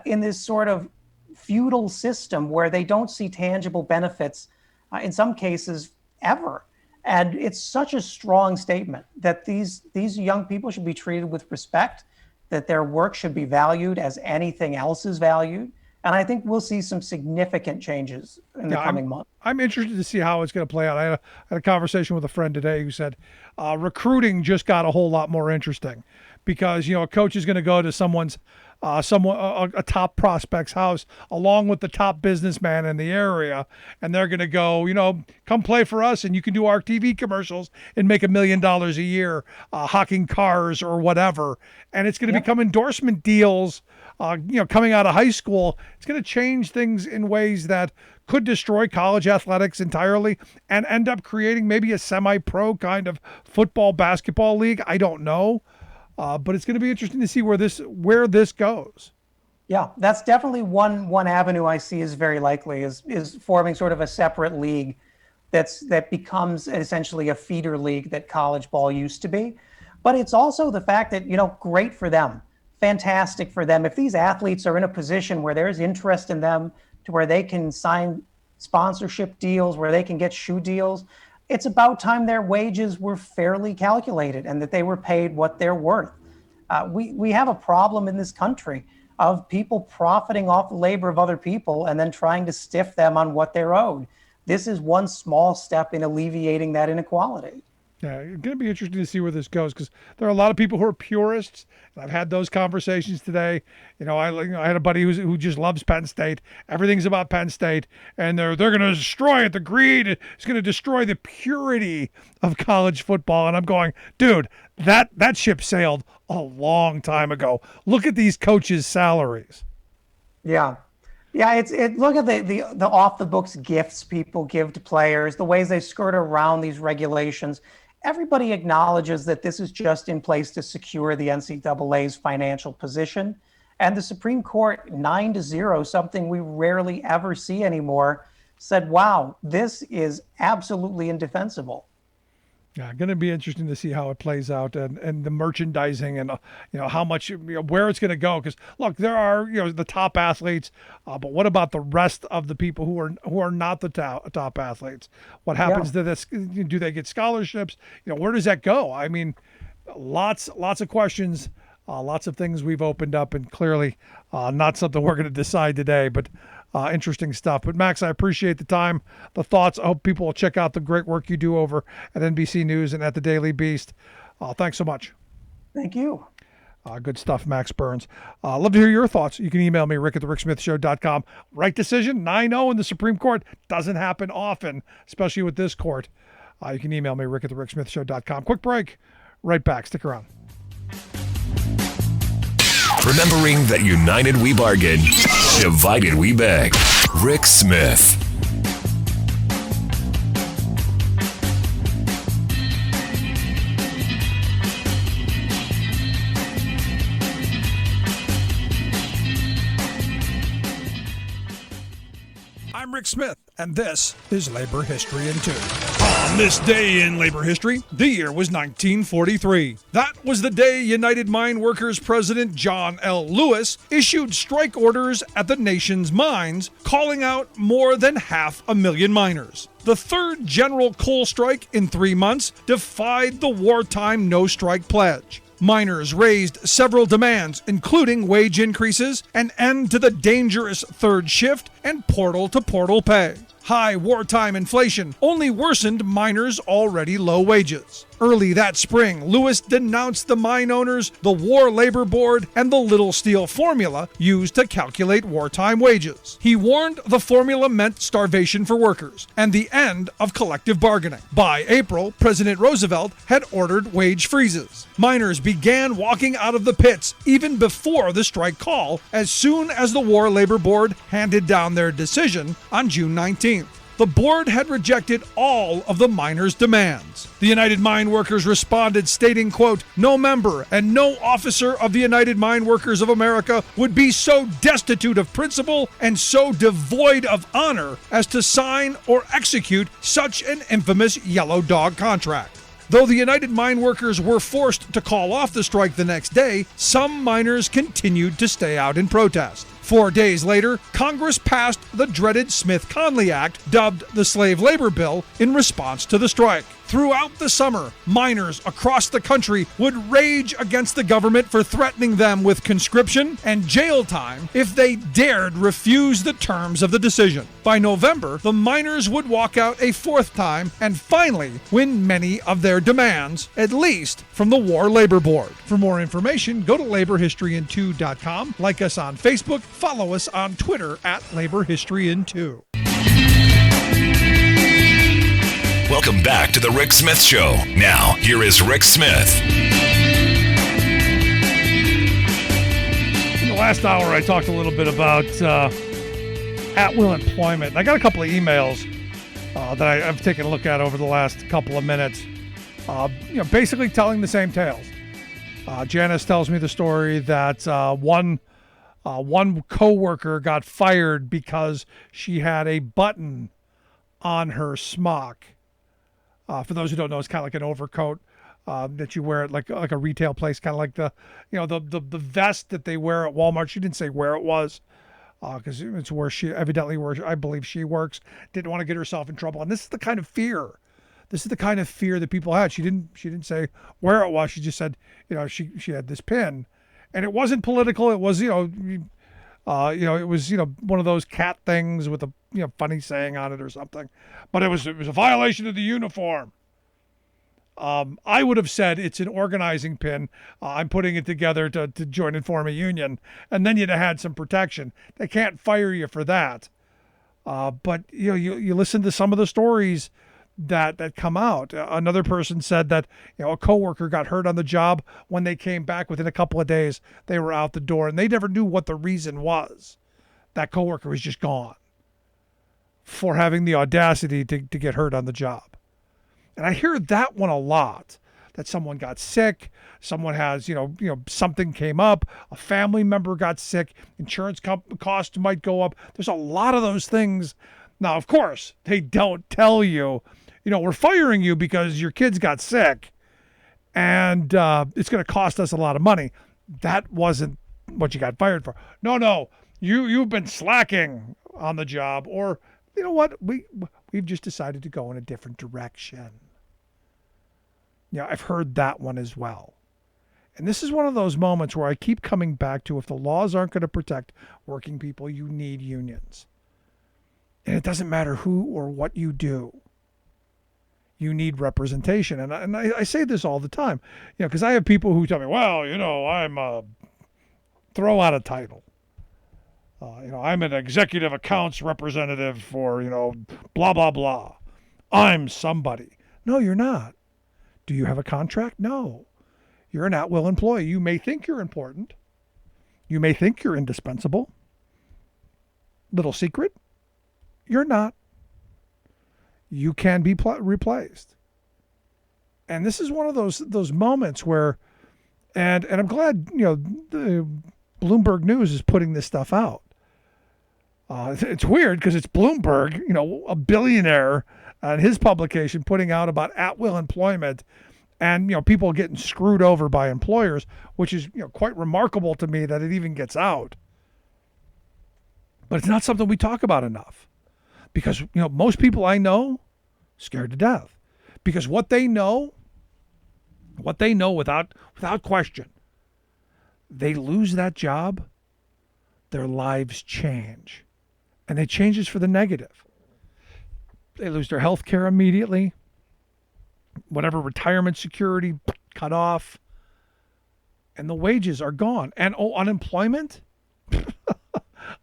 in this sort of feudal system where they don't see tangible benefits, in some cases, ever. And it's such a strong statement that these young people should be treated with respect, that their work should be valued as anything else is valued. And I think we'll see some significant changes in the coming months. I'm interested to see how it's going to play out. I had a conversation with a friend today who said recruiting just got a whole lot more interesting because, a coach is going to go to a top prospect's house along with the top businessman in the area. And they're going to go, come play for us and you can do our TV commercials and make $1 million a year, hawking cars or whatever. And it's going to become endorsement deals. Coming out of high school, it's going to change things in ways that could destroy college athletics entirely and end up creating maybe a semi-pro kind of football, basketball league. I don't know, but it's going to be interesting to see where this goes. Yeah, that's definitely one avenue I see is very likely is forming sort of a separate league that becomes essentially a feeder league that college ball used to be. But it's also the fact that, great for them. Fantastic for them. If these athletes are in a position where there's interest in them to where they can sign sponsorship deals, where they can get shoe deals, it's about time their wages were fairly calculated and that they were paid what they're worth. We have a problem in this country of people profiting off the labor of other people and then trying to stiff them on what they're owed. This is one small step in alleviating that inequality. Yeah, it's going to be interesting to see where this goes because there are a lot of people who are purists. And I've had those conversations today. I had a buddy who just loves Penn State. Everything's about Penn State, and they're going to destroy it. The greed is going to destroy the purity of college football. And I'm going, dude, that ship sailed a long time ago. Look at these coaches' salaries. Yeah. Yeah, look at the off the books gifts people give to players, the ways they skirt around these regulations. Everybody acknowledges that this is just in place to secure the NCAA's financial position. And the Supreme Court, 9-0, something we rarely ever see anymore, said, wow, this is absolutely indefensible. Yeah, going to be interesting to see how it plays out and the merchandising and how much where it's going to go. Because look, there are the top athletes, but what about the rest of the people who are not the top athletes? What happens to this? Do they get scholarships? Where does that go? I mean, lots of questions, lots of things we've opened up, and clearly not something we're going to decide today, but. Interesting stuff. But Max, I appreciate the time, the thoughts. I hope people will check out the great work you do over at NBC News and at the Daily Beast. Thanks so much. Thank you. Good stuff, Max Burns. Love to hear your thoughts. You can email me, rick@thericksmithshow.com. Right decision, 9-0 in the Supreme Court. Doesn't happen often, especially with this court. You can email me, rick@thericksmithshow.com. Quick break. Right back. Stick around. Remembering that united we bargain, divided we beg. Rick Smith. I'm Rick Smith, and this is Labor History in 2. On this day in labor history, the year was 1943. That was the day United Mine Workers President John L. Lewis issued strike orders at the nation's mines, calling out more than 500,000 miners. The third general coal strike in 3 months defied the wartime no-strike pledge. Miners raised several demands, including wage increases, an end to the dangerous third shift, and portal-to-portal pay. High wartime inflation only worsened miners' already low wages. Early that spring, Lewis denounced the mine owners, the War Labor Board, and the Little Steel formula used to calculate wartime wages. He warned the formula meant starvation for workers and the end of collective bargaining. By April, President Roosevelt had ordered wage freezes. Miners began walking out of the pits even before the strike call, as soon as the War Labor Board handed down their decision on June 19th. The board had rejected all of the miners' demands. The United Mine Workers responded stating, quote, "No member and no officer of the United Mine Workers of America would be so destitute of principle and so devoid of honor as to sign or execute such an infamous yellow dog contract." Though the United Mine Workers were forced to call off the strike the next day, some miners continued to stay out in protest. 4 days later, Congress passed the dreaded Smith-Conley Act, dubbed the Slave Labor Bill, in response to the strike. Throughout the summer, miners across the country would rage against the government for threatening them with conscription and jail time if they dared refuse the terms of the decision. By November, the miners would walk out a fourth time and finally win many of their demands, at least from the War Labor Board. For more information, go to laborhistoryin2.com, like us on Facebook, follow us on Twitter at laborhistoryin2. Welcome back to the Rick Smith Show. Now, here is Rick Smith. In the last hour, I talked a little bit about at-will employment. I got a couple of emails that I've taken a look at over the last couple of minutes, basically telling the same tales. Janice tells me the story that one coworker got fired because she had a button on her smock. For those who don't know, it's kind of like an overcoat that you wear at like a retail place, kind of like the vest that they wear at Walmart. She didn't say where it was because it's where I believe she works. Didn't want to get herself in trouble, and this is the kind of fear. This is the kind of fear that people had. She didn't say where it was. She just said, she had this pin, and it wasn't political. It was it was one of those cat things with a funny saying on it or something, but it was a violation of the uniform. I would have said it's an organizing pin. I'm putting it together to join and form a union, and then you'd have had some protection. They can't fire you for that. But you listen to some of the stories that come out. Another person said that a coworker got hurt on the job. When they came back within a couple of days, they were out the door, and they never knew what the reason was. That coworker was just gone for having the audacity to get hurt on the job. And I hear that one a lot, that someone got sick, someone has, something came up, a family member got sick, insurance costs might go up. There's a lot of those things. Now, of course, they don't tell you, we're firing you because your kids got sick and it's going to cost us a lot of money. That wasn't what you got fired for. No, you've been slacking on the job, or you know what, we've just decided to go in a different direction. I've heard that one as well. And this is one of those moments where I keep coming back to, if the laws aren't going to protect working people, you need unions. And it doesn't matter who or what you do. You need representation. And I say this all the time, because I have people who tell me, well, I'm throw out a title. I'm an executive accounts representative for, blah, blah, blah. I'm somebody. No, you're not. Do you have a contract? No. You're an at-will employee. You may think you're important. You may think you're indispensable. Little secret, you're not. You can be replaced. And this is one of those moments where, and I'm glad, the Bloomberg News is putting this stuff out. It's weird because it's Bloomberg, a billionaire, and his publication putting out about at-will employment and, people getting screwed over by employers, which is, quite remarkable to me that it even gets out. But it's not something we talk about enough because, most people I know scared to death because what they know without question, they lose that job, their lives change. And it changes for the negative. They lose their health care immediately, whatever retirement security cut off, and the wages are gone. And unemployment?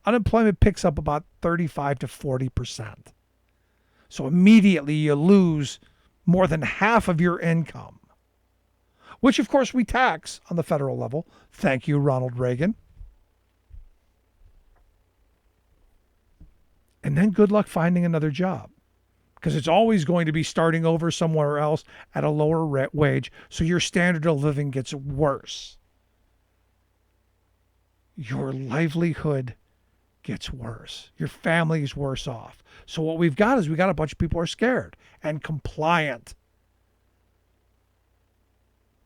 Unemployment picks up about 35 to 40%. So immediately you lose more than half of your income, which of course we tax on the federal level. Thank you, Ronald Reagan. And then good luck finding another job because it's always going to be starting over somewhere else at a lower wage. So your standard of living gets worse. Your livelihood gets worse. Your family is worse off. So what we've got is a bunch of people who are scared and compliant.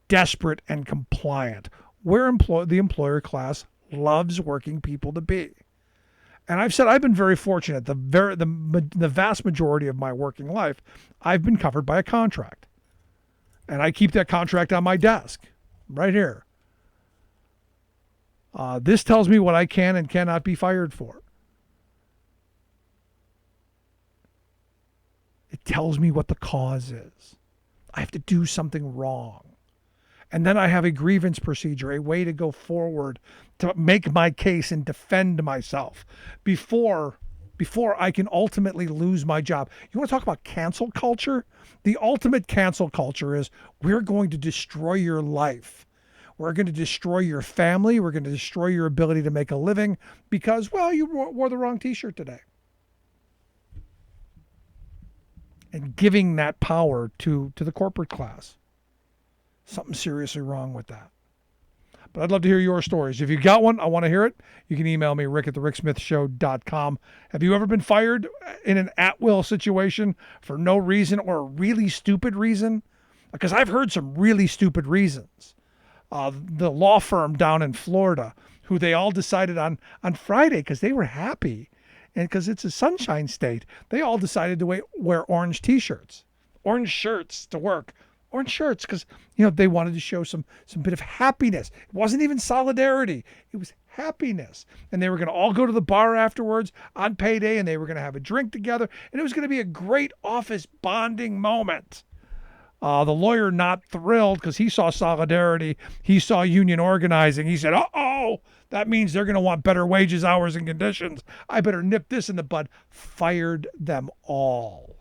Desperate and compliant. Where the employer class loves working people to be. And I've said I've been very fortunate. The vast majority of my working life, I've been covered by a contract. And I keep that contract on my desk, right here. This tells me what I can and cannot be fired for. It tells me what the cause is. I have to do something wrong. And then I have a grievance procedure, a way to go forward to make my case and defend myself before I can ultimately lose my job. You want to talk about cancel culture? The ultimate cancel culture is we're going to destroy your life. We're going to destroy your family. We're going to destroy your ability to make a living because, well, you wore the wrong t-shirt today. And giving that power to the corporate class. Something seriously wrong with that. But I'd love to hear your stories. If you got one, I want to hear it. You can email me, rick@thericksmithshow.com. Have you ever been fired in an at-will situation for no reason or a really stupid reason? Because I've heard some really stupid reasons. The law firm down in Florida, who they all decided on Friday because they were happy. And because it's a sunshine state, they all decided to wear orange t-shirts, orange shirts to work. Orange shirts because, they wanted to show some bit of happiness. It wasn't even solidarity. It was happiness. And they were going to all go to the bar afterwards on payday and they were going to have a drink together. And it was going to be a great office bonding moment. The lawyer not thrilled because he saw solidarity. He saw union organizing. He said, uh-oh, that means they're going to want better wages, hours, and conditions. I better nip this in the bud. Fired them all.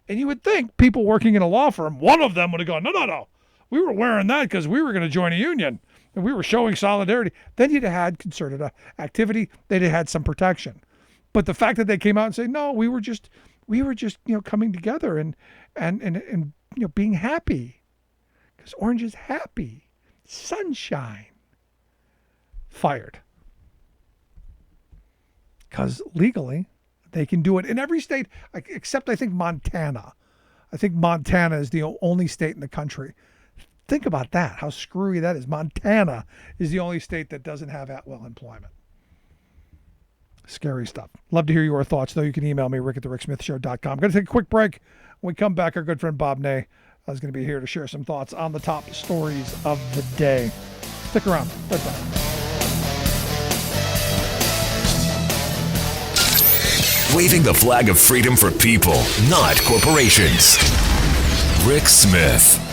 And you would think people working in a law firm, one of them would have gone, no. We were wearing that because we were going to join a union and we were showing solidarity. Then you'd have had concerted activity. They'd have had some protection. But the fact that they came out and said, no, we were just coming together and being happy because orange is happy. Sunshine. Fired. Because legally, they can do it in every state except, I think, Montana. I think Montana is the only state in the country. Think about that, how screwy that is. Montana is the only state that doesn't have at-will employment. Scary stuff. Love to hear your thoughts, though. You can email me, rick@thericksmithshow.com. I'm going to take a quick break. When we come back, our good friend Bob Ney is going to be here to share some thoughts on the top stories of the day. Stick around. Right back. Waving the flag of freedom for people, not corporations. Rick Smith.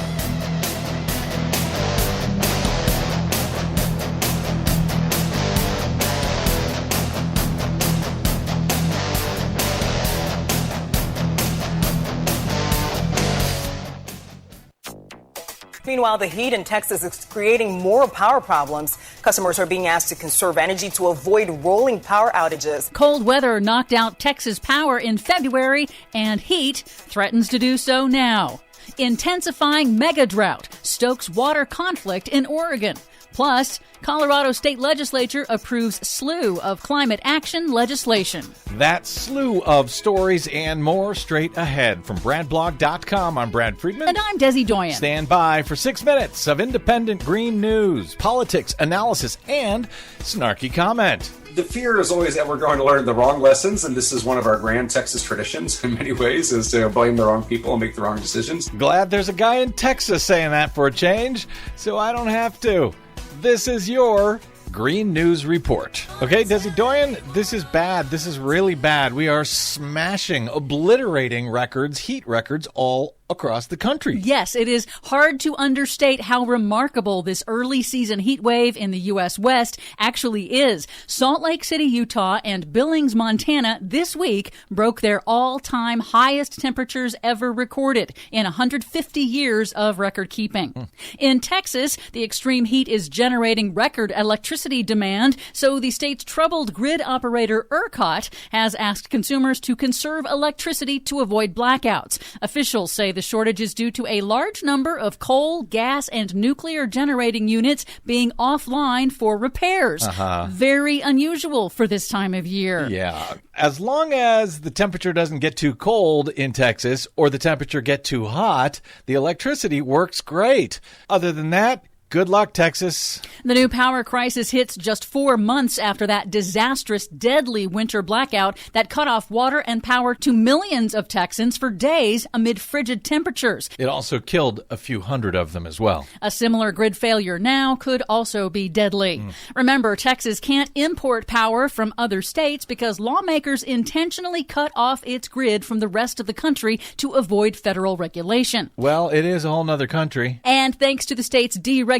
Meanwhile, the heat in Texas is creating more power problems. Customers are being asked to conserve energy to avoid rolling power outages. Cold weather knocked out Texas power in February, and heat threatens to do so now. Intensifying mega drought stokes water conflict in Oregon. Plus, Colorado State Legislature approves slew of climate action legislation. That slew of stories and more straight ahead. From BradBlog.com, I'm Brad Friedman. And I'm Desi Doyen. Stand by for 6 minutes of independent green news, politics, analysis, and snarky comment. The fear is always that we're going to learn the wrong lessons, and this is one of our grand Texas traditions in many ways, is to blame the wrong people and make the wrong decisions. Glad there's a guy in Texas saying that for a change, so I don't have to. This is your Green News Report. Okay, Desi Doyen, this is bad. This is really bad. We are smashing, obliterating records, heat records all across the country. Yes, it is hard to understate how remarkable this early season heat wave in the U.S. West actually is. Salt Lake City, Utah and Billings, Montana this week broke their all-time highest temperatures ever recorded in 150 years of record keeping. In Texas, the extreme heat is generating record electricity demand, so the state's troubled grid operator ERCOT has asked consumers to conserve electricity to avoid blackouts. Officials say the shortage is due to a large number of coal, gas, and nuclear generating units being offline for repairs. Very unusual for this time of year. Yeah. As long as the temperature doesn't get too cold in Texas or the temperature get too hot, the electricity works great. Other than that, good luck, Texas. The new power crisis hits just 4 months after that disastrous, deadly winter blackout that cut off water and power to millions of Texans for days amid frigid temperatures. It also killed a few hundred of them as well. A similar grid failure now could also be deadly. Remember, Texas can't import power from other states because lawmakers intentionally cut off its grid from the rest of the country to avoid federal regulation. Well, it is a whole nother country. And thanks to the state's deregulation,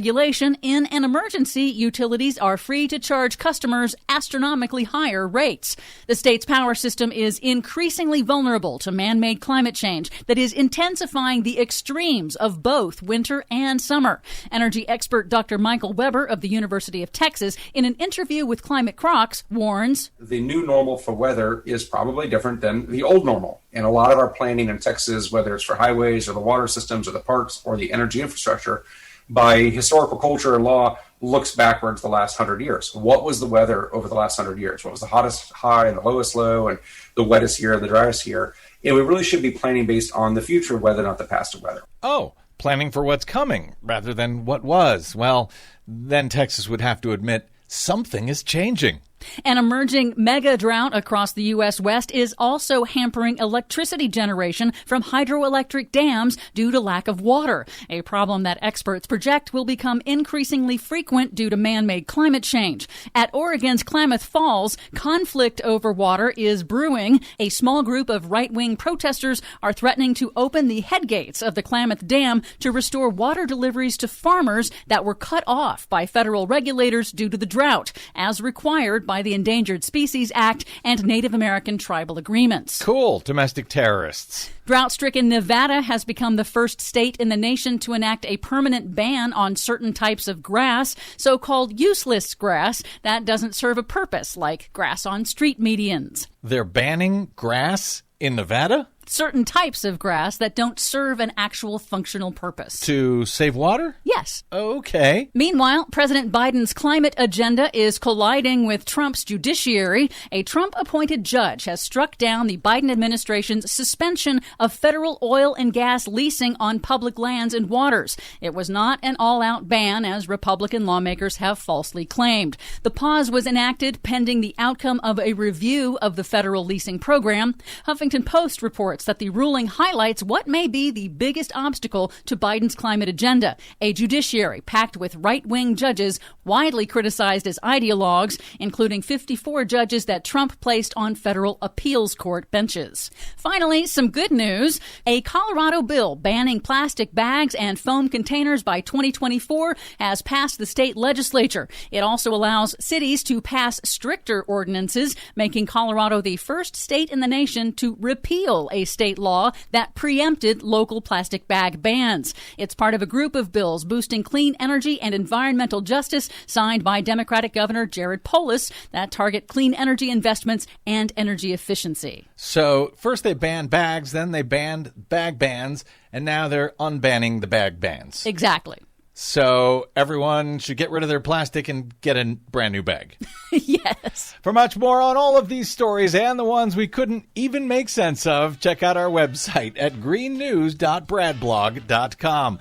in an emergency, utilities are free to charge customers astronomically higher rates. The state's power system is increasingly vulnerable to man-made climate change that is intensifying the extremes of both winter and summer. Energy expert Dr. Michael Weber of the University of Texas, in an interview with Climate Crocs, warns, The new normal for weather is probably different than the old normal. And a lot of our planning in Texas, whether it's for highways or the water systems or the parks or the energy infrastructure, by historical culture and law, looks backwards the last 100 years. What was the weather over the last 100 years? What was the hottest high and the lowest low and the wettest year and the driest year? And we really should be planning based on the future weather, not the past weather. Oh, planning for what's coming rather than what was. Well, then Texas would have to admit something is changing. An emerging mega drought across the U.S. West is also hampering electricity generation from hydroelectric dams due to lack of water, a problem that experts project will become increasingly frequent due to man-made climate change. At Oregon's Klamath Falls, conflict over water is brewing. A small group of right-wing protesters are threatening to open the headgates of the Klamath Dam to restore water deliveries to farmers that were cut off by federal regulators due to the drought, as required by the Endangered Species Act and Native American tribal agreements. Cool, domestic terrorists. Drought-stricken Nevada has become the first state in the nation to enact a permanent ban on certain types of grass, so-called useless grass that doesn't serve a purpose, like grass on street medians. They're banning grass in Nevada? Certain types of grass that don't serve an actual functional purpose. To save water? Yes. Okay. Meanwhile, President Biden's climate agenda is colliding with Trump's judiciary. A Trump-appointed judge has struck down the Biden administration's suspension of federal oil and gas leasing on public lands and waters. It was not an all-out ban, as Republican lawmakers have falsely claimed. The pause was enacted pending the outcome of a review of the federal leasing program. Huffington Post reports that the ruling highlights what may be the biggest obstacle to Biden's climate agenda, a judiciary packed with right-wing judges widely criticized as ideologues, including 54 judges that Trump placed on federal appeals court benches. Finally, some good news. A Colorado bill banning plastic bags and foam containers by 2024 has passed the state legislature. It also allows cities to pass stricter ordinances, making Colorado the first state in the nation to repeal a state law that preempted local plastic bag bans. It's part of a group of bills boosting clean energy and environmental justice signed by Democratic Governor Jared Polis that target clean energy investments and energy efficiency. So first they banned bags, then they banned bag bans, and now they're unbanning the bag bans. Exactly. So everyone should get rid of their plastic and get a brand new bag. Yes. For much more on all of these stories and the ones we couldn't even make sense of, check out our website at greennews.bradblog.com.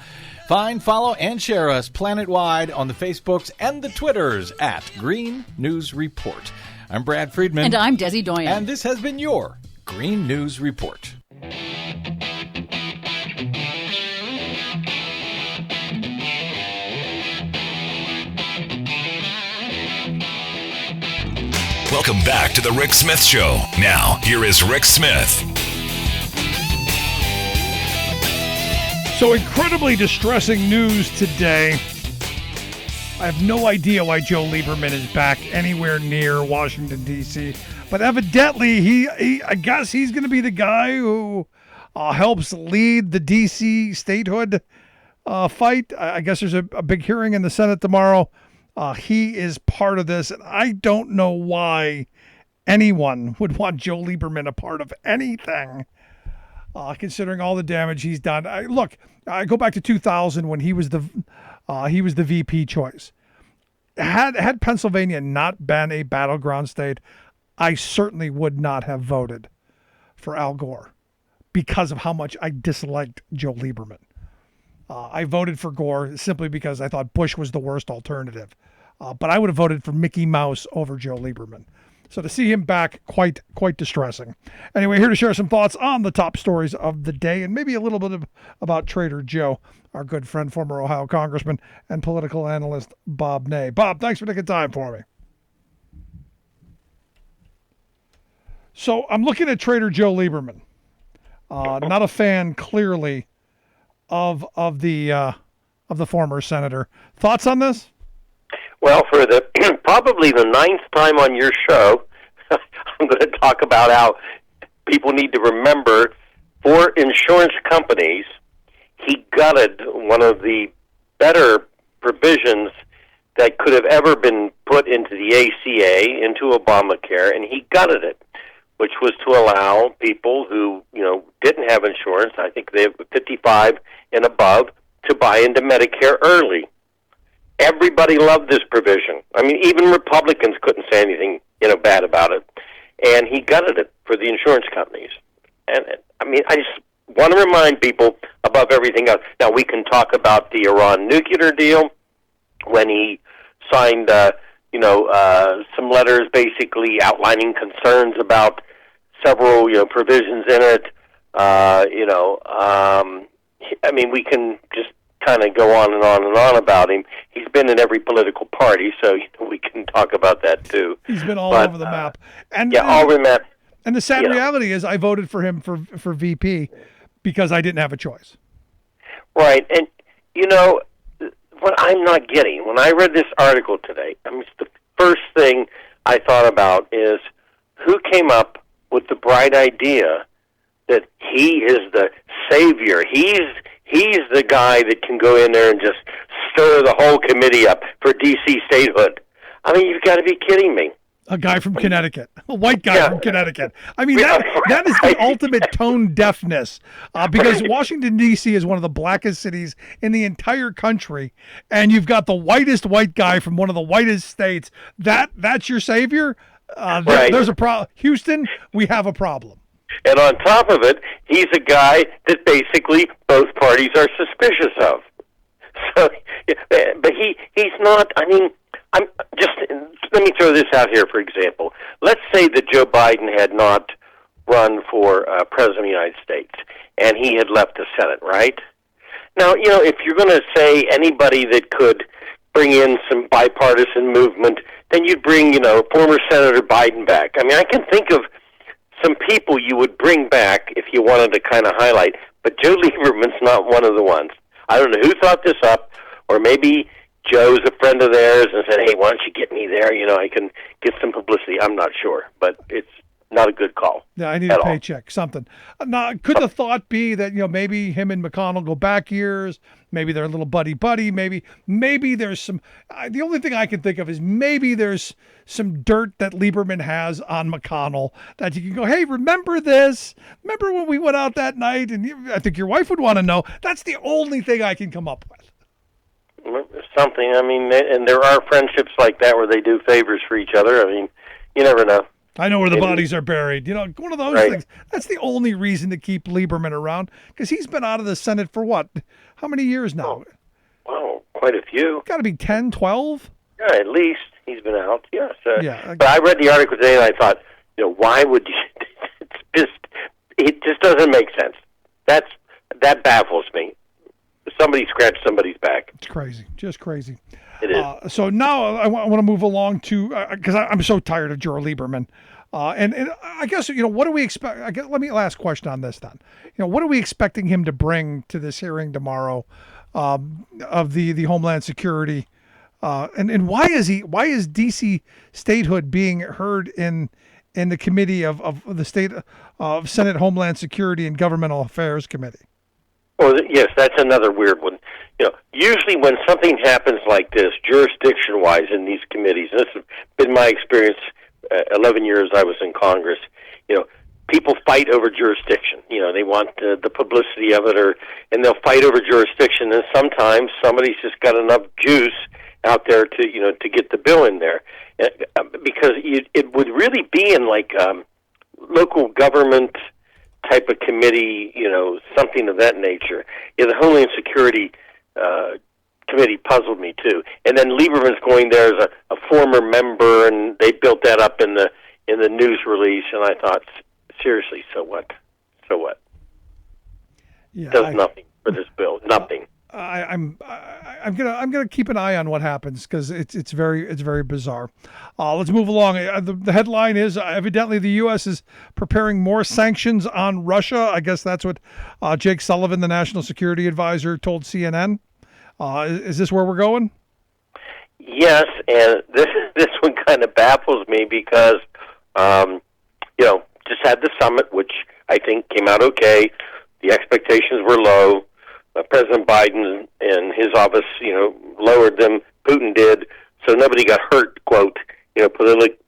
Find, follow, and share us planet-wide on the Facebooks and the Twitters at Green News Report. I'm Brad Friedman. And I'm Desi Doyen. And this has been your Green News Report. Welcome back to The Rick Smith Show. Now, here is Rick Smith. So incredibly distressing news today. I have no idea why Joe Lieberman is back anywhere near Washington, D.C. But evidently, I guess he's going to be the guy who helps lead the D.C. statehood fight. I guess there's a big hearing in the Senate tomorrow. He is part of this, and I don't know why anyone would want Joe Lieberman a part of anything, considering all the damage he's done. I go back to 2000 when he was the VP choice. Had Pennsylvania not been a battleground state, I certainly would not have voted for Al Gore because of how much I disliked Joe Lieberman. I voted for Gore simply because I thought Bush was the worst alternative. But I would have voted for Mickey Mouse over Joe Lieberman. So to see him back, quite distressing. Anyway, here to share some thoughts on the top stories of the day and maybe a little bit about Trader Joe, our good friend, former Ohio Congressman and political analyst Bob Ney. Bob, thanks for taking time for me. So I'm looking at Trader Joe Lieberman. Not a fan, clearly, of the former senator. Thoughts on this? Well, for the probably the 9th time on your show, I'm going to talk about how people need to remember for insurance companies, he gutted one of the better provisions that could have ever been put into the ACA, into Obamacare, and he gutted it, which was to allow people who, didn't have insurance, I think they have 55 and above, to buy into Medicare early. Everybody loved this provision. I mean, even Republicans couldn't say anything, bad about it. And he gutted it for the insurance companies. And, I just want to remind people above everything else. Now, we can talk about the Iran nuclear deal when he signed, some letters basically outlining concerns about several, provisions in it. We can just kind of go on and on and on about him. He's been in every political party, so we can talk about that too. He's been all over the map. All over the map. And the sad reality is I voted for him for VP because I didn't have a choice. Right. And, what I'm not getting, when I read this article today, it's the first thing I thought about is who came up with the bright idea that he is the savior. He's the guy that can go in there and just stir the whole committee up for D.C. statehood. You've got to be kidding me. A guy from Connecticut, a white guy from Connecticut. That is the ultimate tone deafness because Washington, D.C. is one of the blackest cities in the entire country, and you've got the whitest white guy from one of the whitest states. That's your savior? Right. There's a problem. Houston, we have a problem. And on top of it, he's a guy that basically both parties are suspicious of. So, but he's not. Let me throw this out here, for example. Let's say that Joe Biden had not run for President of the United States, and he had left the Senate, right? Now, if you're going to say anybody that could bring in some bipartisan movement, then you'd bring, former Senator Biden back. I can think of some people you would bring back if you wanted to kind of highlight, but Joe Lieberman's not one of the ones. I don't know who thought this up, or maybe Joe's a friend of theirs and said, hey, why don't you get me there? I can get some publicity. I'm not sure, but it's not a good call. Yeah, I need a paycheck, something. Now, could the thought be that, maybe him and McConnell go back years, maybe they're a little buddy-buddy, maybe there's some, the only thing I can think of is maybe there's some dirt that Lieberman has on McConnell that you can go, hey, remember this? Remember when we went out that night? And I think your wife would want to know. That's the only thing I can come up with. something. I mean, and there are friendships like that where they do favors for each other. I mean, you never know. I know where the bodies are buried. You know, one of those things. That's the only reason to keep Lieberman around, because he's been out of the Senate for what? How many years now? Wow, quite a few. Got to be 10, 12? Yeah, at least he's been out. Yes. Yeah. But I read the article today and I thought, why would you? It just doesn't make sense. That baffles me. Somebody scratched somebody's back. It's crazy, just crazy. It is. So now I want to move along to, because I'm so tired of Joe Lieberman. And I guess, what do we expect? Let me last question on this then. What are we expecting him to bring to this hearing tomorrow of the Homeland Security? And why is DC statehood being heard in the committee of the state of Senate Homeland Security and Governmental Affairs Committee? Well, yes, that's another weird one. Usually when something happens like this, jurisdiction-wise in these committees, and this has been my experience 11 years I was in Congress, people fight over jurisdiction. They want the publicity of it, and they'll fight over jurisdiction, and sometimes somebody's just got enough juice out there to get the bill in there. Because it would really be in like local government type of committee, something of that nature. The Homeland Security committee puzzled me too. And then Lieberman's going there as a former member, and they built that up in the news release. And I thought, seriously, so what? So what? Yeah, does nothing for this bill. Nothing. I'm gonna keep an eye on what happens, because it's very bizarre. Let's move along. The headline is evidently the U.S. is preparing more sanctions on Russia. I guess that's what Jake Sullivan, the national security advisor, told CNN. Is this where we're going? Yes, and this one kind of baffles me because just had the summit, which I think came out okay. The expectations were low. President Biden and his office, lowered them. Putin did, so nobody got hurt, quote,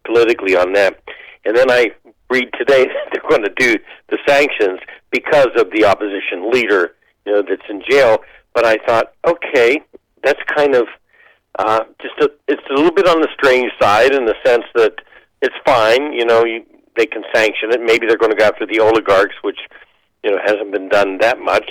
politically on that. And then I read today that they're going to do the sanctions because of the opposition leader, that's in jail. But I thought, okay, that's kind of it's a little bit on the strange side in the sense that it's fine, they can sanction it. Maybe they're going to go after the oligarchs, which hasn't been done that much.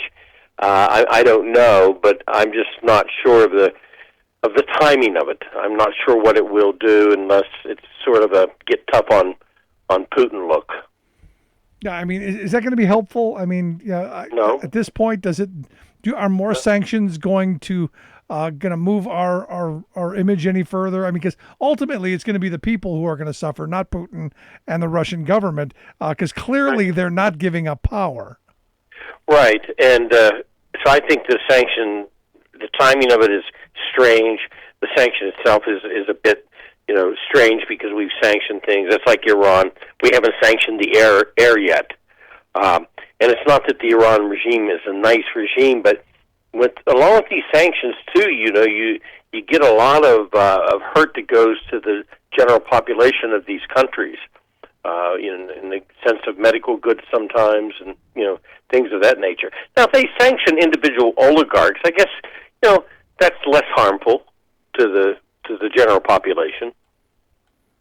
I don't know, but I'm just not sure of the timing of it. I'm not sure what it will do unless it's sort of a get tough on Putin look. Yeah, I mean, is that going to be helpful? I mean, no. At this point, are more sanctions going to move our image any further? I mean, because ultimately it's going to be the people who are going to suffer, not Putin and the Russian government, because clearly they're not giving up power. Right, and so I think the timing of it is strange. The sanction itself is a bit, strange because we've sanctioned things. That's like Iran. We haven't sanctioned the air yet. And it's not that the Iran regime is a nice regime, but along with these sanctions too, you get a lot of hurt that goes to the general population of these countries. In the sense of medical goods sometimes, and things of that nature. Now, if they sanction individual oligarchs, I guess that's less harmful to the general population.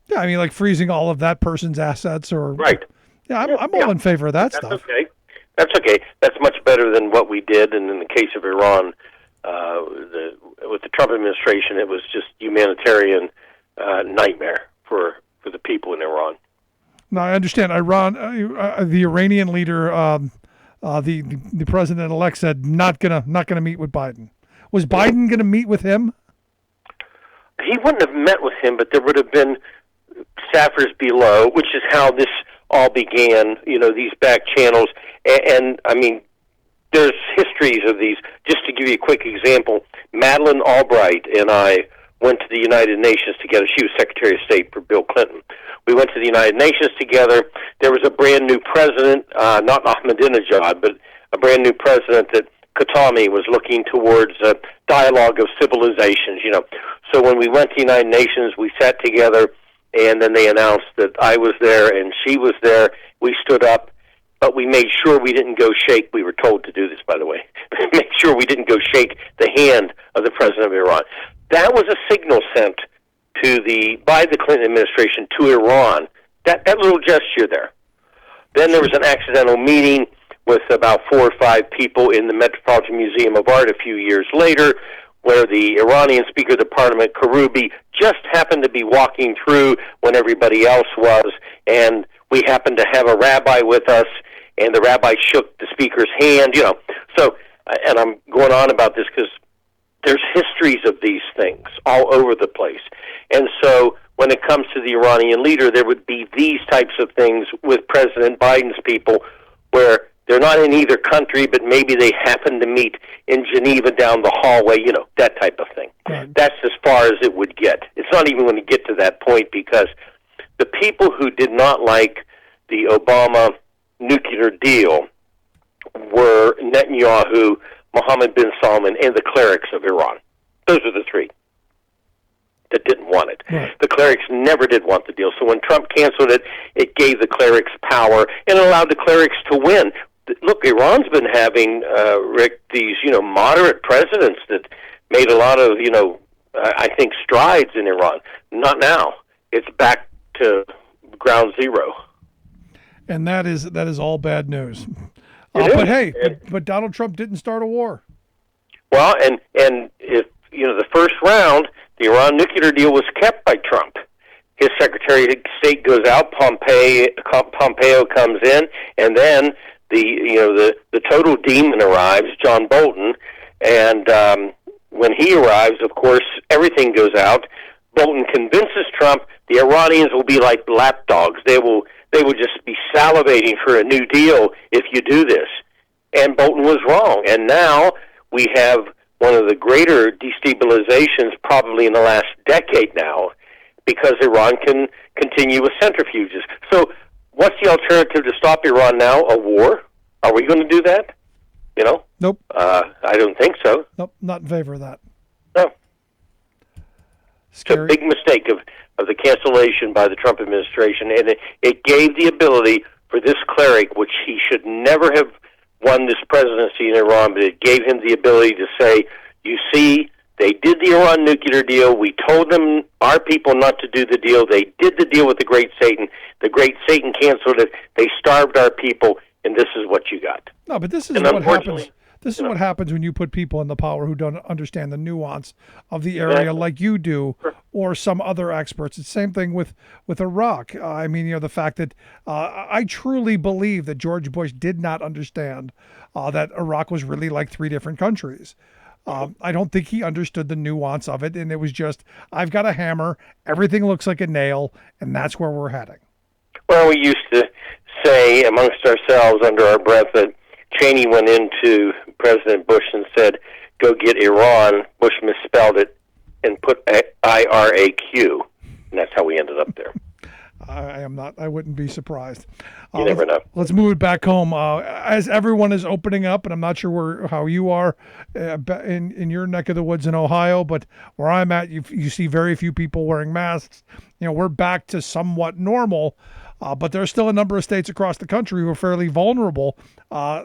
Yeah, I mean, like freezing all of that person's assets, or right. Yeah, I'm all in favor of that That's stuff. Okay. That's okay. That's much better than what we did. And in the case of Iran, with the Trump administration, it was just humanitarian nightmare for the people in Iran. Now, I understand Iran, the Iranian leader, the president-elect said not gonna meet with Biden. Was Biden going to meet with him? He wouldn't have met with him, but there would have been staffers below, which is how this all began. These back channels, and I mean, there's histories of these. Just to give you a quick example, Madeleine Albright and I went to the United Nations together. She was Secretary of State for Bill Clinton. We went to the United Nations together. There was a brand new president, not Ahmadinejad, but a brand new president that Khatami was looking towards a dialogue of civilizations, So when we went to the United Nations, we sat together, and then they announced that I was there and she was there. We stood up, but we made sure we didn't go shake. We were told to do this, by the way. Make sure we didn't go shake the hand of the president of Iran. That was a signal sent by the Clinton administration to Iran. That little gesture there. Then there was an accidental meeting with about 4 or 5 people in the Metropolitan Museum of Art a few years later, where the Iranian Speaker of the Parliament, Karoubi, just happened to be walking through when everybody else was, and we happened to have a rabbi with us, and the rabbi shook the speaker's hand, So, and I'm going on about this because there's histories of these things all over the place. And so when it comes to the Iranian leader, there would be these types of things with President Biden's people where they're not in either country, but maybe they happen to meet in Geneva down the hallway, that type of thing. Right. That's as far as it would get. It's not even going to get to that point because the people who did not like the Obama nuclear deal were Netanyahu, Mohammed bin Salman, and the clerics of Iran. Those are the 3 that didn't want it. Right. The clerics never did want the deal. So when Trump canceled it, it gave the clerics power and allowed the clerics to win. Look, Iran's been having, Rick, these, moderate presidents that made a lot of, I think, strides in Iran. Not now. It's back to ground zero. And that is all bad news. But hey, but Donald Trump didn't start a war. Well, and if, the first round, the Iran nuclear deal was kept by Trump. His Secretary of State goes out, Pompeo comes in, and then the total demon arrives, John Bolton, and when he arrives, of course, everything goes out. Bolton convinces Trump the Iranians will be like lapdogs. They will just be salivating for a new deal if you do this. And Bolton was wrong. And now we have one of the greater destabilizations probably in the last decade now because Iran can continue with centrifuges. So what's the alternative to stop Iran now? A war? Are we going to do that? Nope. I don't think so. Nope, not in favor of that. No. Scary. It's a big mistake of the cancellation by the Trump administration, and it gave the ability for this cleric, which he should never have won this presidency in Iran, but it gave him the ability to say, you see, they did the Iran nuclear deal. We told them, our people, not to do the deal. They did the deal with the great Satan. The great Satan canceled it. They starved our people, and this is what you got. No, but this is what happens. This is what happens when you put people in the power who don't understand the nuance of the area like you do or some other experts. It's the same thing with Iraq. I mean, the fact that I truly believe that George Bush did not understand that Iraq was really like 3 different countries. I don't think he understood the nuance of it, and it was just, I've got a hammer, everything looks like a nail, and that's where we're heading. Well, we used to say amongst ourselves under our breath that Cheney went into President Bush and said, go get Iran. Bush misspelled it and put IRAQ. And that's how we ended up there. I wouldn't be surprised. You never know. Let's move it back home. As everyone is opening up, and I'm not sure how you are in your neck of the woods in Ohio, but where I'm at, you see very few people wearing masks. We're back to somewhat normal. But there are still a number of states across the country who are fairly vulnerable.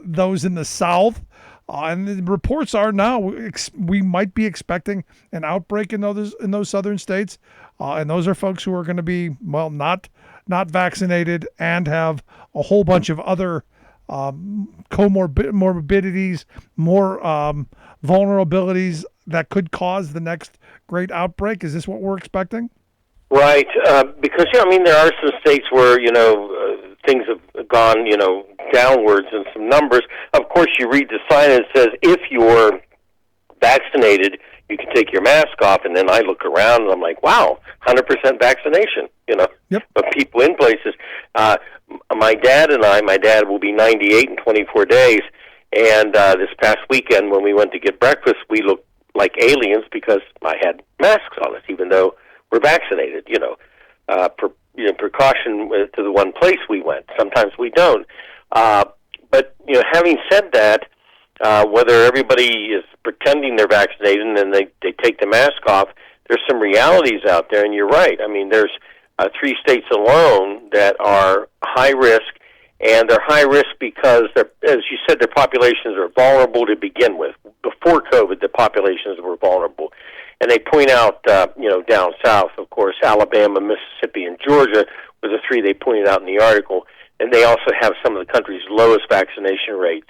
Those in the South, and the reports are now we might be expecting an outbreak in those southern states, and those are folks who are going to be not vaccinated and have a whole bunch of other comorbidities, more vulnerabilities that could cause the next great outbreak. Is this what we're expecting? Right, because there are some states where things have gone downwards in some numbers. Of course, you read the sign and it says if you're vaccinated, you can take your mask off. And then I look around and I'm like, wow, 100% vaccination. Yep. Of people in places. My dad will be 98 in 24 days, and this past weekend when we went to get breakfast, we looked like aliens because I had masks on us, even though we're vaccinated, precaution to the one place we went. Sometimes we don't. But having said that, whether everybody is pretending they're vaccinated and then they take the mask off, there's some realities out there, and you're right. I mean, there's 3 states alone that are high risk, and they're high risk because as you said, their populations are vulnerable to begin with. Before COVID, the populations were vulnerable. And they point out, down south, of course, Alabama, Mississippi, and Georgia were the three they pointed out in the article. And they also have some of the country's lowest vaccination rates.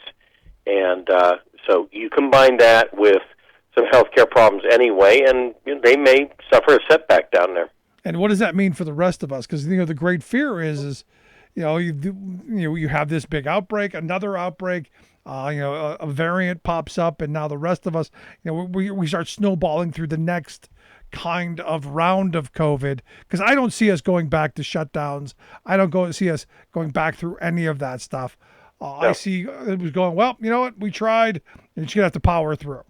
And so you combine that with some healthcare problems anyway, and they may suffer a setback down there. And what does that mean for the rest of us? Because the great fear is you have this big outbreak, another outbreak, a variant pops up, and now the rest of us, we start snowballing through the next kind of round of COVID. Because I don't see us going back to shutdowns. I don't see us going back through any of that stuff. No. I see it was going, well, you know what, we tried, and you're just going to have to power through.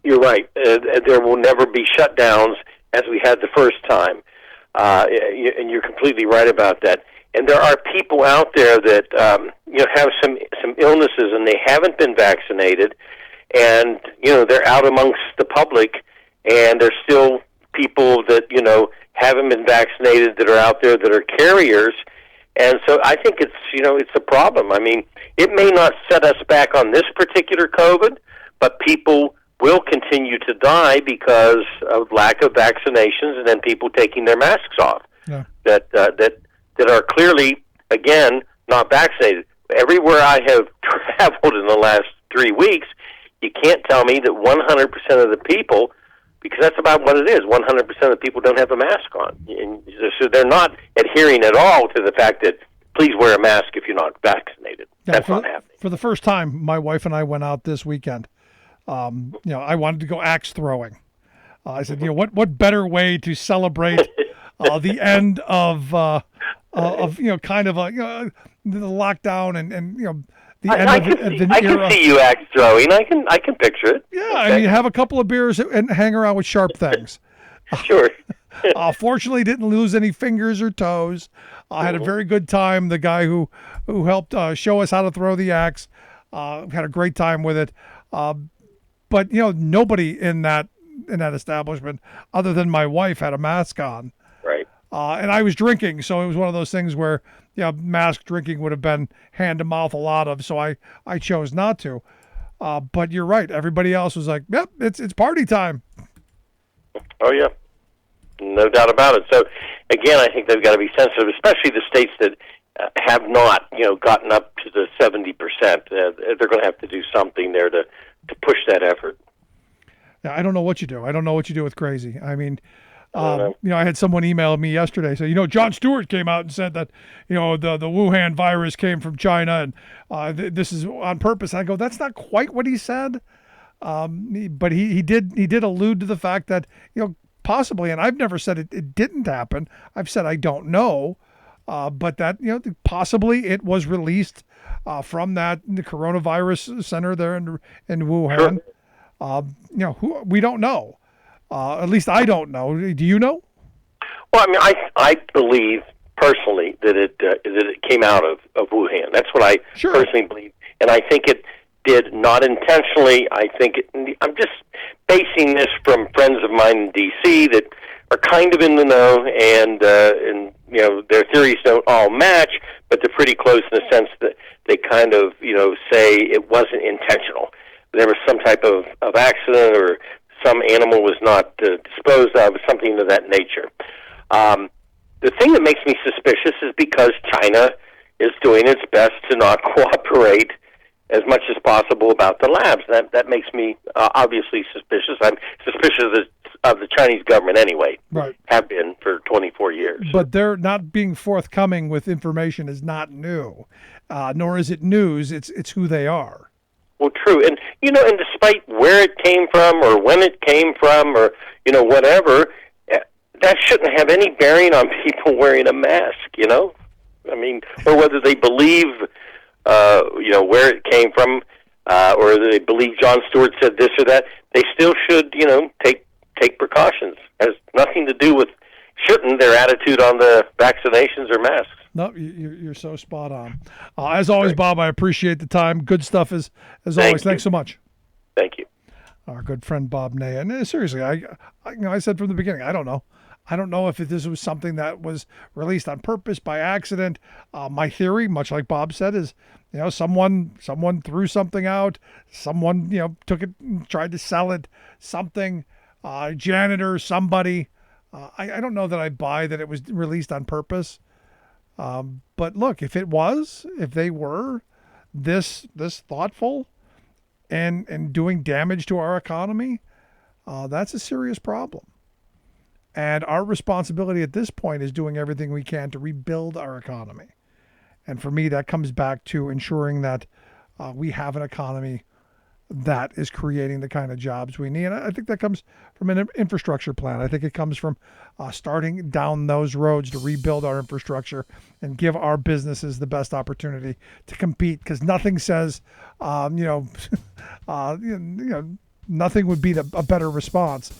You're right. There will never be shutdowns as we had the first time. And you're completely right about that. And there are people out there that have some illnesses and they haven't been vaccinated, and they're out amongst the public, and there's still people that haven't been vaccinated that are out there that are carriers. And so I think it's a problem. I mean, it may not set us back on this particular COVID, but people will continue to die because of lack of vaccinations and then people taking their masks off. Yeah. That are clearly, again, not vaccinated. Everywhere I have traveled in the last 3 weeks, you can't tell me that 100% of the people, because that's about what it is, 100% of the people don't have a mask on. And so they're not adhering at all to the fact that please wear a mask if you're not vaccinated. Yeah, that's not happening. For the first time, my wife and I went out this weekend. I wanted to go axe throwing. I said, what better way to celebrate the end of the lockdown and the end of the I era. can see you axe throwing. I can picture it. Yeah, okay. I mean, have a couple of beers and hang around with sharp things. Sure. Fortunately, didn't lose any fingers or toes. I had a very good time. The guy who helped show us how to throw the axe had a great time with it. But nobody in that establishment, other than my wife, had a mask on. Right. And I was drinking, so it was one of those things where mask drinking would have been hand to mouth a lot of. So I chose not to. But you're right. Everybody else was like, "Yep, it's party time." Oh yeah, no doubt about it. So again, I think they've got to be sensitive, especially the states that have not gotten up to the 70%. They're going to have to do something there to push that effort. Yeah, I don't know what you do. I don't know what you do with crazy. I mean, I had someone email me yesterday say, Jon Stewart came out and said that, the Wuhan virus came from China and this is on purpose. I go, that's not quite what he said. But he did allude to the fact that, possibly, and I've never said it didn't happen. I've said I don't know, but that, possibly it was released from the coronavirus center there in Wuhan. Sure. We don't know. At least I don't know. Do you know? Well, I mean, I believe personally that it came out of Wuhan. That's what I personally believe, and I think it did not intentionally. I'm just basing this from friends of mine in D.C. that are kind of in the know, and their theories don't all match, but they're pretty close in the sense that they kind of say it wasn't intentional. There was some type of accident, or some animal was not disposed of, something of that nature. The thing that makes me suspicious is because China is doing its best to not cooperate as much as possible about the labs. That makes me obviously suspicious. I'm suspicious of the Chinese government anyway. Right. Have been for 24 years. But they're not being forthcoming with information is not new, nor is it news. It's who they are. Well, true. And, and despite where it came from or when it came from or, whatever, that shouldn't have any bearing on people wearing a mask, I mean, or whether they believe, where it came from, or they believe Jon Stewart said this or that. They still should, take precautions. It has nothing to do with, shouldn't, their attitude on the vaccinations or masks. No, you're so spot on. As always, Bob, I appreciate the time. Good stuff as always. Thanks so much. Thank you. Our good friend Bob Ney. And seriously, I said from the beginning, I don't know. I don't know if this was something that was released on purpose, by accident. My theory, much like Bob said, is, someone threw something out. Someone, took it and tried to sell it. Something, janitor, somebody. I don't know that I buy that it was released on purpose. But look, if they were this thoughtful and doing damage to our economy, that's a serious problem. And our responsibility at this point is doing everything we can to rebuild our economy. And for me, that comes back to ensuring that we have an economy that is creating the kind of jobs we need. And I think that comes from an infrastructure plan. I think it comes from starting down those roads to rebuild our infrastructure and give our businesses the best opportunity to compete. Because nothing says, nothing would be a better response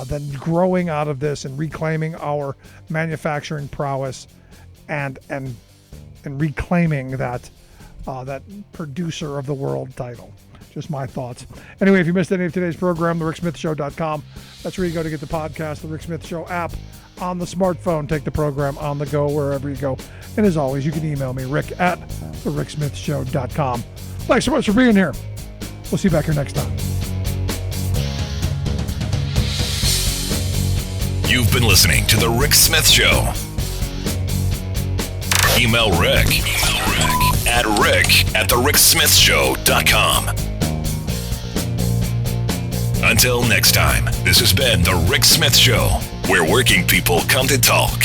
than growing out of this and reclaiming our manufacturing prowess and reclaiming that producer of the world title. Just my thoughts. Anyway, if you missed any of today's program, thericksmithshow.com. That's where you go to get the podcast, the Rick Smith Show app on the smartphone. Take the program on the go wherever you go. And as always, you can email me, rick@thericksmithshow.com. Thanks so much for being here. We'll see you back here next time. You've been listening to The Rick Smith Show. Email Rick at rick@thericksmithshow.com. Until next time, this has been The Rick Smith Show, where working people come to talk.